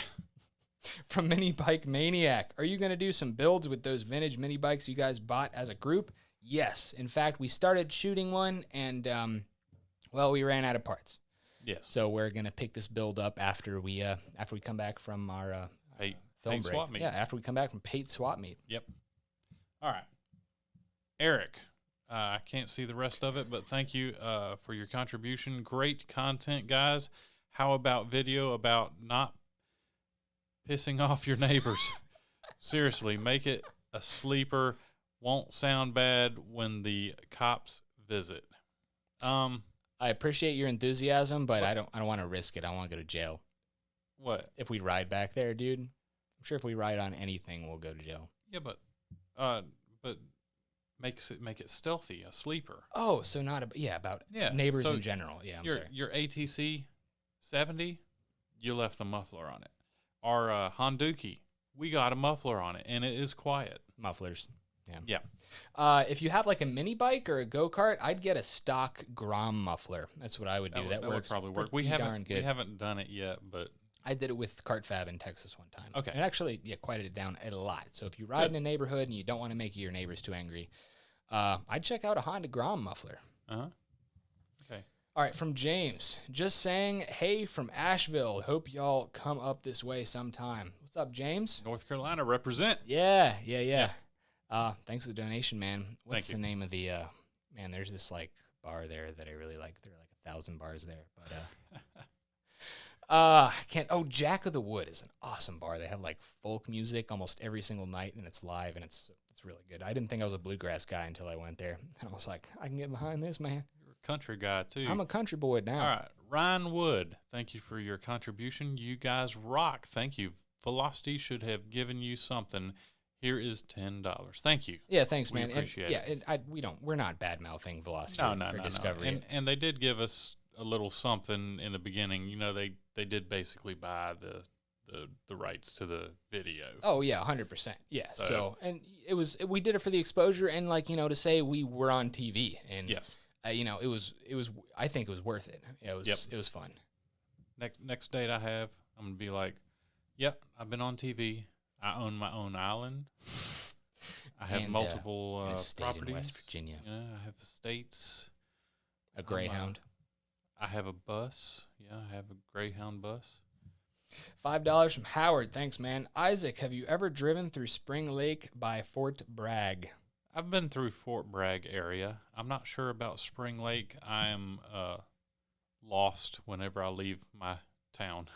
From Mini Bike Maniac, are you going to do some builds with those vintage mini bikes you guys bought as a group? Yes. In fact, we started shooting one, and well, we ran out of parts. Yes. So we're going to pick this build up after we come back from our film break. swap meet. Yeah, after we come back from Pate swap meet. Yep. All right. Eric, I can't see the rest of it, but thank you for your contribution. Great content, guys. How about video about not pissing off your neighbors? Seriously, make it a sleeper. Won't sound bad when the cops visit. I appreciate your enthusiasm, but I don't want to risk it. I want to go to jail. What? If we ride back there, dude, I'm sure if we ride on anything, we'll go to jail. Yeah, but make it stealthy, a sleeper. Oh, so not about neighbors so in general. Yeah, I'm sorry. Your ATC 70, you left the muffler on it. Our Honduki, we got a muffler on it, and it is quiet. Mufflers. Yeah. Yeah. If you have like a mini bike or a go-kart, I'd get a stock Grom muffler. That's what I would do. That would works probably work. pretty darn good. We haven't done it yet, but I did it with Kart Fab in Texas one time. Okay. And actually, quieted it down a lot. So if you ride in a neighborhood and you don't want to make your neighbors too angry, I'd check out a Honda Grom muffler. Uh-huh. Okay. All right, from James. Just saying, hey, from Asheville. Hope y'all come up this way sometime. What's up, James? North Carolina, represent. Yeah. Thanks for the donation, man. What's Thank the name of the, man, there's this, like, bar there that I really like. There are, like, 1,000 bars there. But, Jack of the Wood is an awesome bar. They have, like, folk music almost every single night, and it's live, and it's really good. I didn't think I was a bluegrass guy until I went there. And I was like, I can get behind this, man. You're a country guy, too. I'm a country boy now. All right. Ryan Wood, thank you for your contribution. You guys rock. Thank you. Velocity should have given you something. Here is $10. Thank you. Yeah, thanks, man. We appreciate it. Yeah, we're not bad-mouthing Velocity No. Discovery. And they did give us a little something in the beginning. You know, they did basically buy the rights to the video. Oh yeah, 100%. Yeah. So and we did it for the exposure and to say we were on TV and yes, it was I think it was worth it. It was fun. Next date I have, I'm gonna be like, yep, I've been on TV. I own my own island. I have multiple properties. In West Virginia. Yeah, I have estates. A Greyhound. I have a bus. Yeah, I have a Greyhound bus. $5 from Howard. Thanks, man. Isaac, have you ever driven through Spring Lake by Fort Bragg? I've been through Fort Bragg area. I'm not sure about Spring Lake. I am lost whenever I leave my town.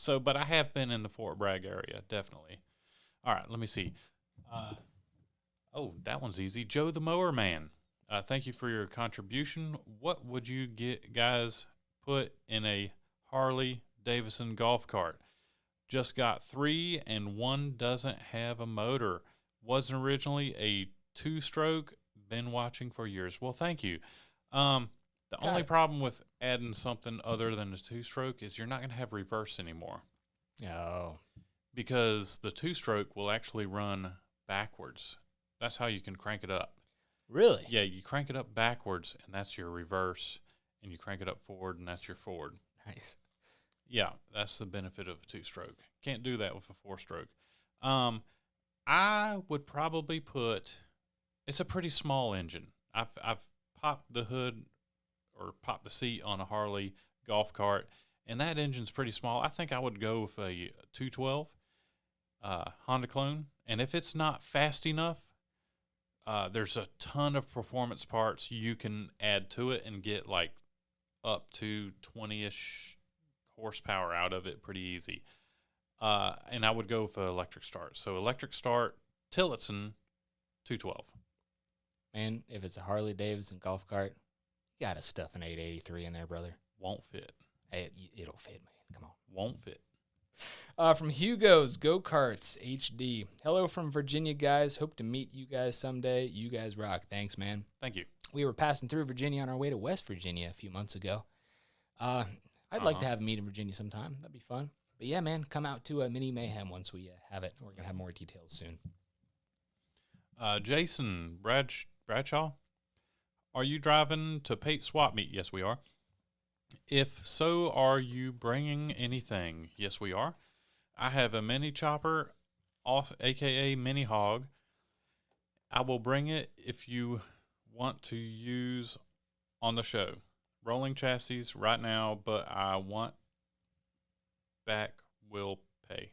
But I have been in the Fort Bragg area, definitely. All right, let me see. That one's easy. Joe the Mower Man. Thank you for your contribution. What would you guys put in a Harley Davidson golf cart? Just got 3 and one doesn't have a motor. Wasn't originally a 2-stroke. Been watching for years. Well, thank you. The only problem with adding something other than a 2-stroke is you're not going to have reverse anymore. Oh. Because the 2-stroke will actually run backwards. That's how you can crank it up. Really? Yeah, you crank it up backwards, and that's your reverse, and you crank it up forward, and that's your forward. Nice. Yeah, that's the benefit of a 2-stroke. Can't do that with a 4-stroke. I would probably it's a pretty small engine. I've popped the hood or popped the seat on a Harley golf cart, and that engine's pretty small. I think I would go with a 212 Honda clone, and if it's not fast enough, there's a ton of performance parts you can add to it and get like up to 20-ish horsepower out of it pretty easy. And I would go for electric start. So electric start, Tillotson, 212. Man, if it's a Harley Davidson golf cart, you got to stuff an 883 in there, brother. Won't fit. Hey, it'll fit, man. Come on. Won't fit. From Hugo's Go-Karts HD. Hello from Virginia, guys. Hope to meet you guys someday. You guys rock. Thanks, man. Thank you. We were passing through Virginia on our way to West Virginia a few months ago. I'd like to have a meet in Virginia sometime. That'd be fun. But yeah, man, come out to a Mini Mayhem once we have it. We're going to have more details soon. Jason Bradshaw, are you driving to Pate Swap Meet? Yes, we are. If so, are you bringing anything? Yes, we are. I have a mini chopper, aka mini hog. I will bring it if you want to use on the show. Rolling chassis right now, but I want back will pay.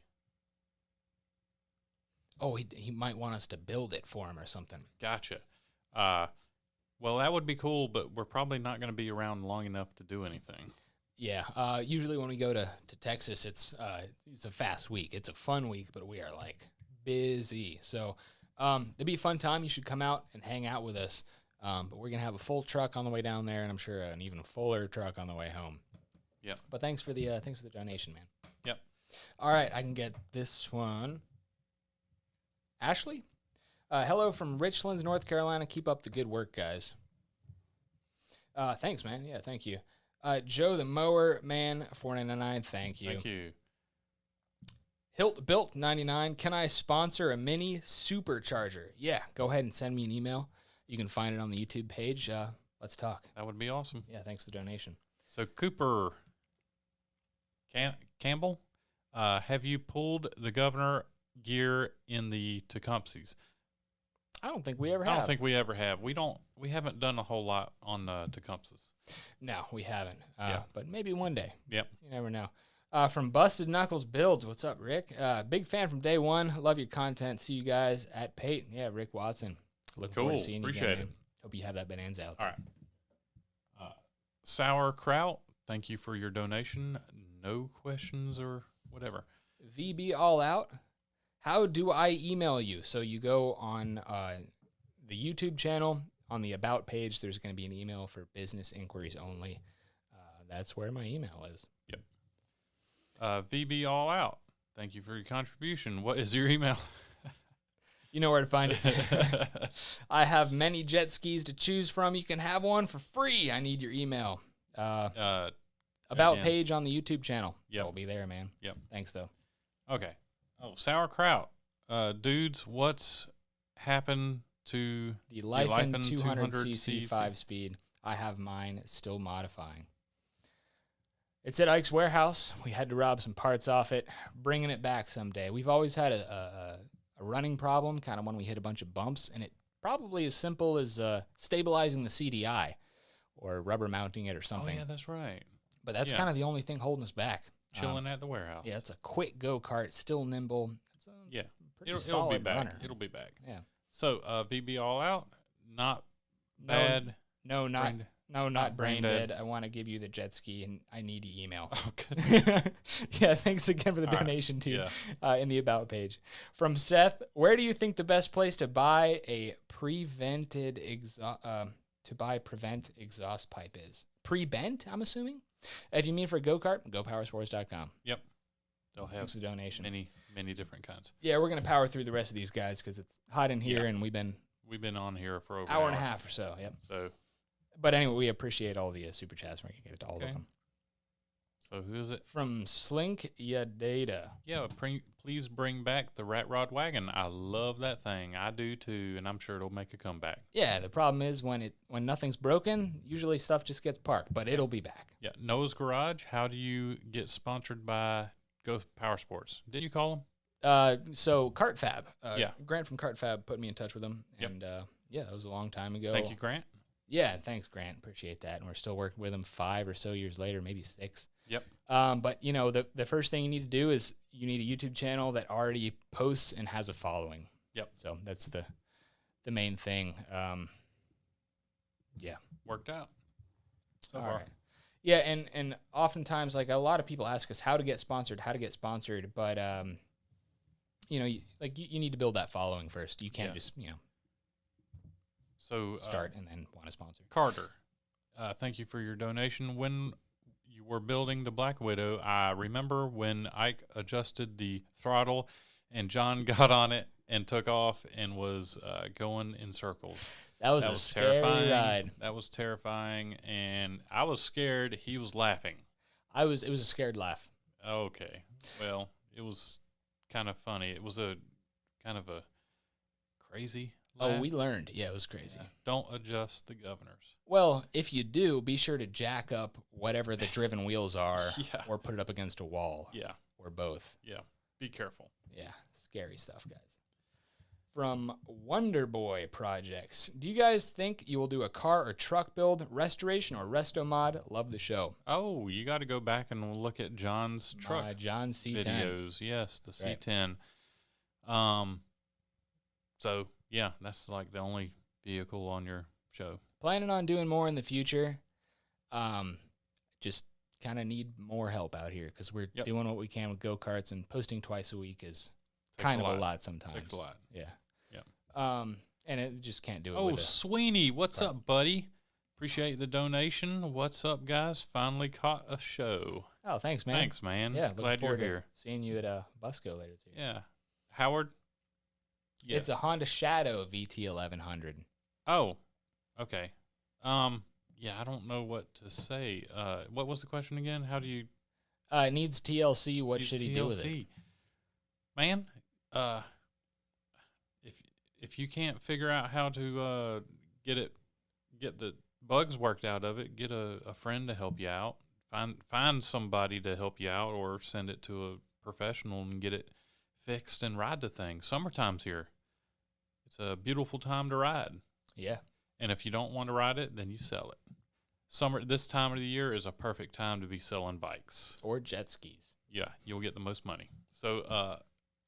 Oh, he might want us to build it for him or something. Gotcha. Well, that would be cool, but we're probably not going to be around long enough to do anything. Yeah. Usually when we go to Texas, it's a fast week. It's a fun week, but we are like busy. So it'd be a fun time. You should come out and hang out with us. But we're gonna have a full truck on the way down there, and I'm sure an even fuller truck on the way home. Yep. But thanks for the donation, man. Yep. All right, I can get this one. Ashley, hello from Richlands, North Carolina. Keep up the good work, guys. Thanks, man. Yeah, thank you. Joe the Mower Man, $4.99. Thank you. Thank you. Hilt Built 99. Can I sponsor a mini supercharger? Yeah, go ahead and send me an email. You can find it on the YouTube page. Let's talk. That would be awesome. Yeah, thanks for the donation. So Cooper Campbell, have you pulled the governor gear in the Tecumsehs? I don't think we ever have. I don't think we ever have. We haven't done a whole lot on the Tecumsehs. No, we haven't. Yeah. But maybe one day. Yep. You never know. From Busted Knuckles Builds, what's up, Rick? Big fan from day one. Love your content. See you guys at Pate. Yeah, Rick Watson. Looking forward to seeing you again. Appreciate it. Hope you have that bonanza out All there. right. Sauerkraut, thank you for your donation. No questions or whatever. VB All Out. How do I email you? So you go on the YouTube channel. On the About page, there's going to be an email for business inquiries only. That's where my email is. Yep. VB All Out, thank you for your contribution. What is your email? You know where to find it. I have many jet skis to choose from. You can have one for free. I need your email. About again. page on the YouTube channel. Yep. I'll be there, man. Yep. Thanks, though. Okay. Oh, Sauerkraut. Dudes, what's happened to The Lifen 200cc 5-speed. I have mine still modifying. It's at Ike's warehouse. We had to rob some parts off it. Bringing it back someday. We've always had a running problem, kind of when we hit a bunch of bumps, and it probably as simple as stabilizing the CDI or rubber mounting it or something. Oh, yeah, that's right. But that's kind of the only thing holding us back. Chilling at the warehouse. Yeah, it's a quick go-kart, still nimble. It's It'll be back. Runner. It'll be back. Yeah. So, VB All Out, not bad. No, not brain dead. dead. I want to give you the jet ski, and I need your email. Oh, good. Yeah, thanks again for the donation, too, in the About page. From Seth, where do you think the best place to buy a prevent exhaust pipe is? Pre-bent, I'm assuming? If you mean for a go-kart, gopowersports.com. Yep. They'll have thanks for the donation. many different kinds. Yeah, we're going to power through the rest of these guys because it's hot in here, and we've been on here for over hour and a half or so. Yep. So, but anyway, we appreciate all the super chats. We're going to get to all of them. So who is it? From Slink Yadata. Yeah, please bring back the Rat Rod Wagon. I love that thing. I do too, and I'm sure it'll make a comeback. Yeah, the problem is when nothing's broken, usually stuff just gets parked, but it'll be back. Yeah, Noah's Garage. How do you get sponsored by Go Power Sports? Did you call them? So Kart Fab. Yeah. Grant from Kart Fab put me in touch with him, and that was a long time ago. Thank you, Grant. Yeah, thanks, Grant. Appreciate that. And we're still working with him 5 or so years later, maybe 6. Yep. But, the first thing you need to do is you need a YouTube channel that already posts and has a following. Yep. So that's the main thing. Yeah. Worked out so All far. right. Yeah, and oftentimes, like, a lot of people ask us how to get sponsored, but, you need to build that following first. You can't just, So start and then want to sponsor. Carter, thank you for your donation. When you were building the Black Widow, I remember when Ike adjusted the throttle and John got on it and took off and was going in circles. That was a scary ride. That was terrifying, and I was scared. He was laughing. It was a scared laugh. Okay. Well, it was kind of funny. It was a kind of a crazy Oh, we learned. Yeah, it was crazy. Yeah. Don't adjust the governors. Well, if you do, be sure to jack up whatever the driven wheels are Yeah. or put it up against a wall. Yeah. Or both. Yeah. Be careful. Yeah, scary stuff, guys. From Wonder Boy Projects, do you guys think you will do a car or truck build, restoration, or resto mod? Love the show. Oh, you got to go back and look at John's truck John C10 videos. Yes, the Right. C10. So yeah, that's like the only vehicle on your show. Planning on doing more in the future. Just kind of need more help out here because we're doing what we can with go-karts, and posting twice a week is kind of a lot sometimes. Takes a lot. Yeah. Yeah. And it just can't do it. Oh, with Sweeney, what's up, buddy? Appreciate the donation. What's up, guys? Finally caught a show. Oh, thanks, man. Thanks, man. Yeah, glad you're here. Seeing you at Busco later too. Yeah, Howard. Yes. It's a Honda Shadow VT 1100. Oh, okay. Yeah, I don't know what to say. What was the question again? How do you? It needs TLC. What should he do with it? Man, if you can't figure out how to get the bugs worked out of it, get a friend to help you out. Find somebody to help you out, or send it to a professional and get it fixed and ride the thing. Summertime's here. It's a beautiful time to ride. Yeah. And if you don't want to ride it, then you sell it. This time of the year is a perfect time to be selling bikes. Or jet skis. Yeah, you'll get the most money. So,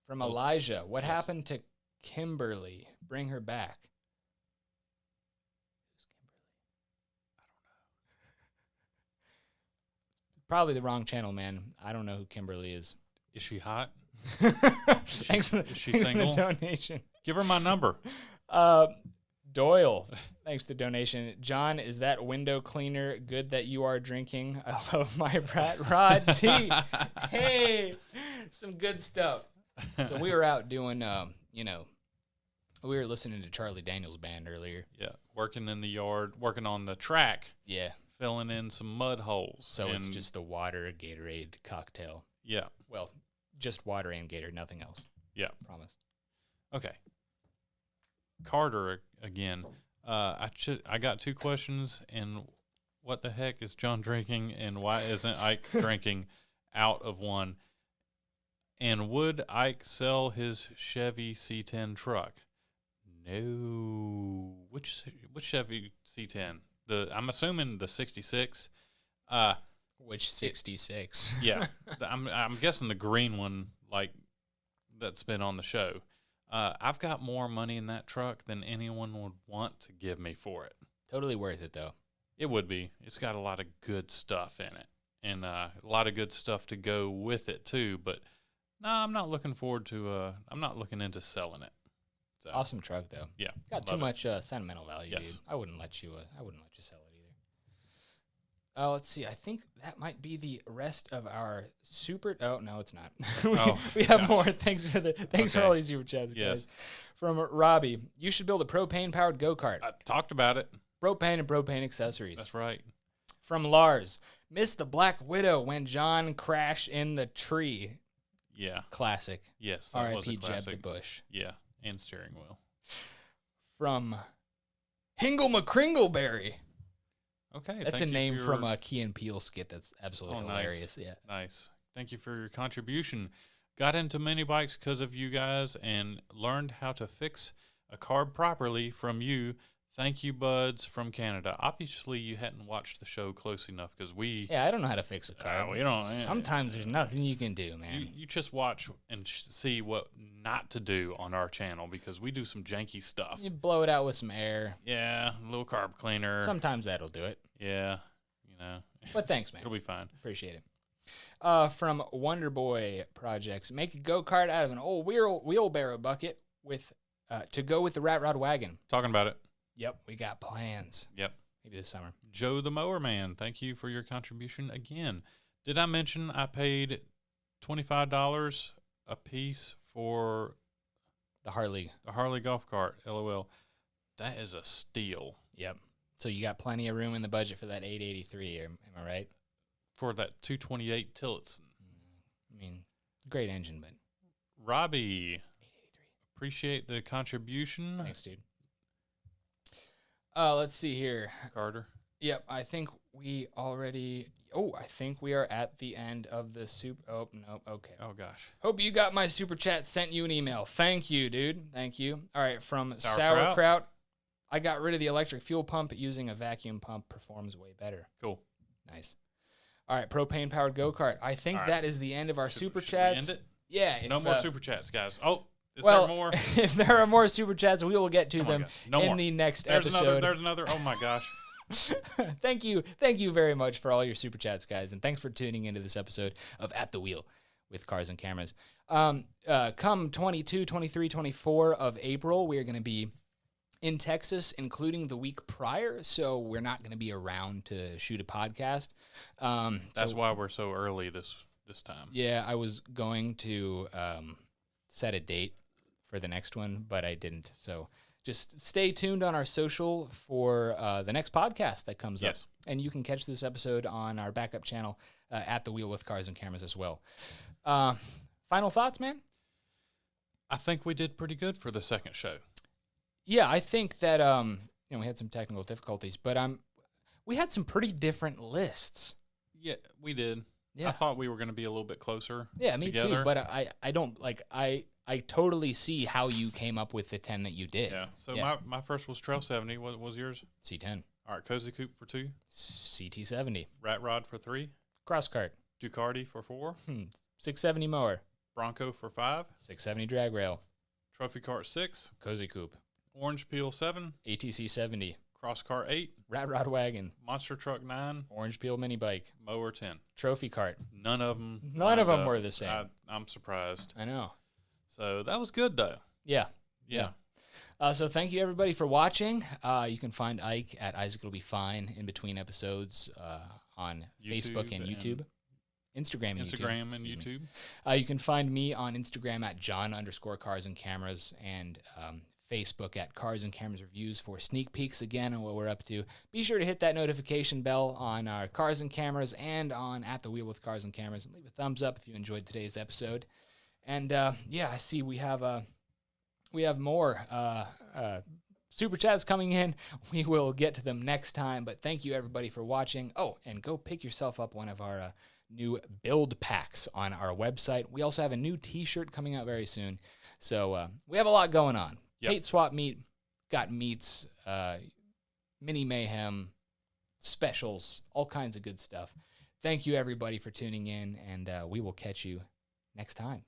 from Elijah, what happened to Kimberly? Bring her back. Who's Kimberly? I don't know. Probably the wrong channel, man. I don't know who Kimberly is. Is she hot? Thanks for the donation. Give her my number. Doyle, thanks for the donation. John, is that window cleaner good that you are drinking? I love my rat Rod tea. Hey, some good stuff. So we were out doing, we were listening to Charlie Daniels' band earlier. Yeah, working in the yard, working on the track. Yeah. Filling in some mud holes. So it's just a water Gatorade cocktail. Yeah. Well, just water and Gatorade, nothing else. Yeah. Promise. Okay. Carter again. I got two questions, and what the heck is John drinking, and why isn't Ike drinking out of one? And would Ike sell his Chevy C10 truck? No. Which Chevy C10? I'm assuming the 66. Which 66? Yeah. I'm guessing the green one, like that's been on the show. I've got more money in that truck than anyone would want to give me for it. Totally worth it, though. It would be. It's got a lot of good stuff in it, and a lot of good stuff to go with it too. But no, I'm not looking forward to. I'm not looking into selling it. So, awesome truck, though. Yeah, got too much sentimental value. Yes. Dude. I wouldn't let you sell it either. Let's see. I think that might be the rest of our super. Oh no, it's not. we have more. Thanks for all these super chats, guys. From Robbie, you should build a propane powered go kart. I talked about it. Propane and propane accessories. That's right. From Lars, missed the Black Widow when John crashed in the tree. Yeah. Classic. Yes. R.I.P. Jeb the Bush. Yeah, and steering wheel. From Hingle McCringleberry. Okay. That's a name from a Key and Peele skit that's absolutely hilarious. Nice. Yeah. Nice. Thank you for your contribution. Got into mini bikes because of you guys and learned how to fix a carb properly from you. Thank you, buds from Canada. Obviously, you hadn't watched the show close enough because we... Yeah, I don't know how to fix a carb. We don't. Sometimes there's nothing you can do, man. You just watch and see what not to do on our channel because we do some janky stuff. You blow it out with some air. Yeah, a little carb cleaner. Sometimes that'll do it. Yeah, But thanks, man. It'll be fine. Appreciate it. From Wonder Boy Projects, make a go-kart out of an old wheelbarrow bucket to go with the Rat Rod wagon. Talking about it. Yep, we got plans. Yep. Maybe this summer. Joe the Mower Man, thank you for your contribution again. Did I mention I paid $25 a piece for the Harley golf cart? LOL. That is a steal. Yep. So you got plenty of room in the budget for that 883, am I right? For that 228 Tillotson. I mean, great engine, but... Robbie, appreciate the contribution. Thanks, dude. Let's see here. Carter. Yep, I think we already. Oh, I think we are at the end of the super. Oh no, okay. Oh gosh. Hope you got my super chat. Sent you an email. Thank you, dude. Thank you. All right, from Sauerkraut. Sauerkraut. I got rid of the electric fuel pump. Using a vacuum pump performs way better. Cool. Nice. All right, propane powered go kart. I think that is the end of our super chats. Should we end it? Yeah. No more super chats, guys. Oh, is well, there more? If there are more super chats, we will get to them in the next episode. There's another. Oh my gosh. Thank you very much for all your super chats, guys, and thanks for tuning into this episode of At the Wheel with Cars and Cameras. Come 22, 23, 24 of April, we are going to be in Texas, including the week prior, so we're not going to be around to shoot a podcast. That's why we're so early this time. Yeah, I was going to set a date for the next one, but I didn't. So just stay tuned on our social for the next podcast that comes up. And you can catch this episode on our backup channel, At the Wheel with Cars and Cameras as well. Final thoughts, man? I think we did pretty good for the second show. Yeah, I think that we had some technical difficulties, but we had some pretty different lists. Yeah, we did. Yeah. I thought we were going to be a little bit closer. Yeah, me together. too. But I don't like I totally see how you came up with the 10 that you did. Yeah. So my first was Trail 70. What was yours? C10. All right, Cozy Coupe for 2. CT70. Rat Rod for 3. Cross cart. Ducardi for 4. 670 mower. Bronco for 5. 670 drag rail. Trophy Cart 6. Cozy Coupe. Orange Peel 7. ATC 70. Cross Cart 8. Rat Rod Wagon. Monster Truck 9. Orange Peel Mini Bike. Mower 10. Trophy Cart. None of them. Were the same. I'm surprised. I know. So that was good, though. Yeah. So thank you, everybody, for watching. You can find Ike at Isaac Will Be Fine in between episodes on Facebook and YouTube. Instagram and YouTube. You can find me on Instagram at John_Cars and Cameras and Facebook at Cars and Cameras Reviews for sneak peeks again on what we're up to. Be sure to hit that notification bell on our Cars and Cameras and on At the Wheel with Cars and Cameras, and leave a thumbs up if you enjoyed today's episode. And I see we have more super chats coming in. We will get to them next time, but thank you everybody for watching. Oh, and go pick yourself up one of our new build packs on our website. We also have a new t-shirt coming out very soon. So we have a lot going on. Yep. Paint Swap Meet, got meets, mini mayhem, specials, all kinds of good stuff. Thank you everybody for tuning in, and we will catch you next time.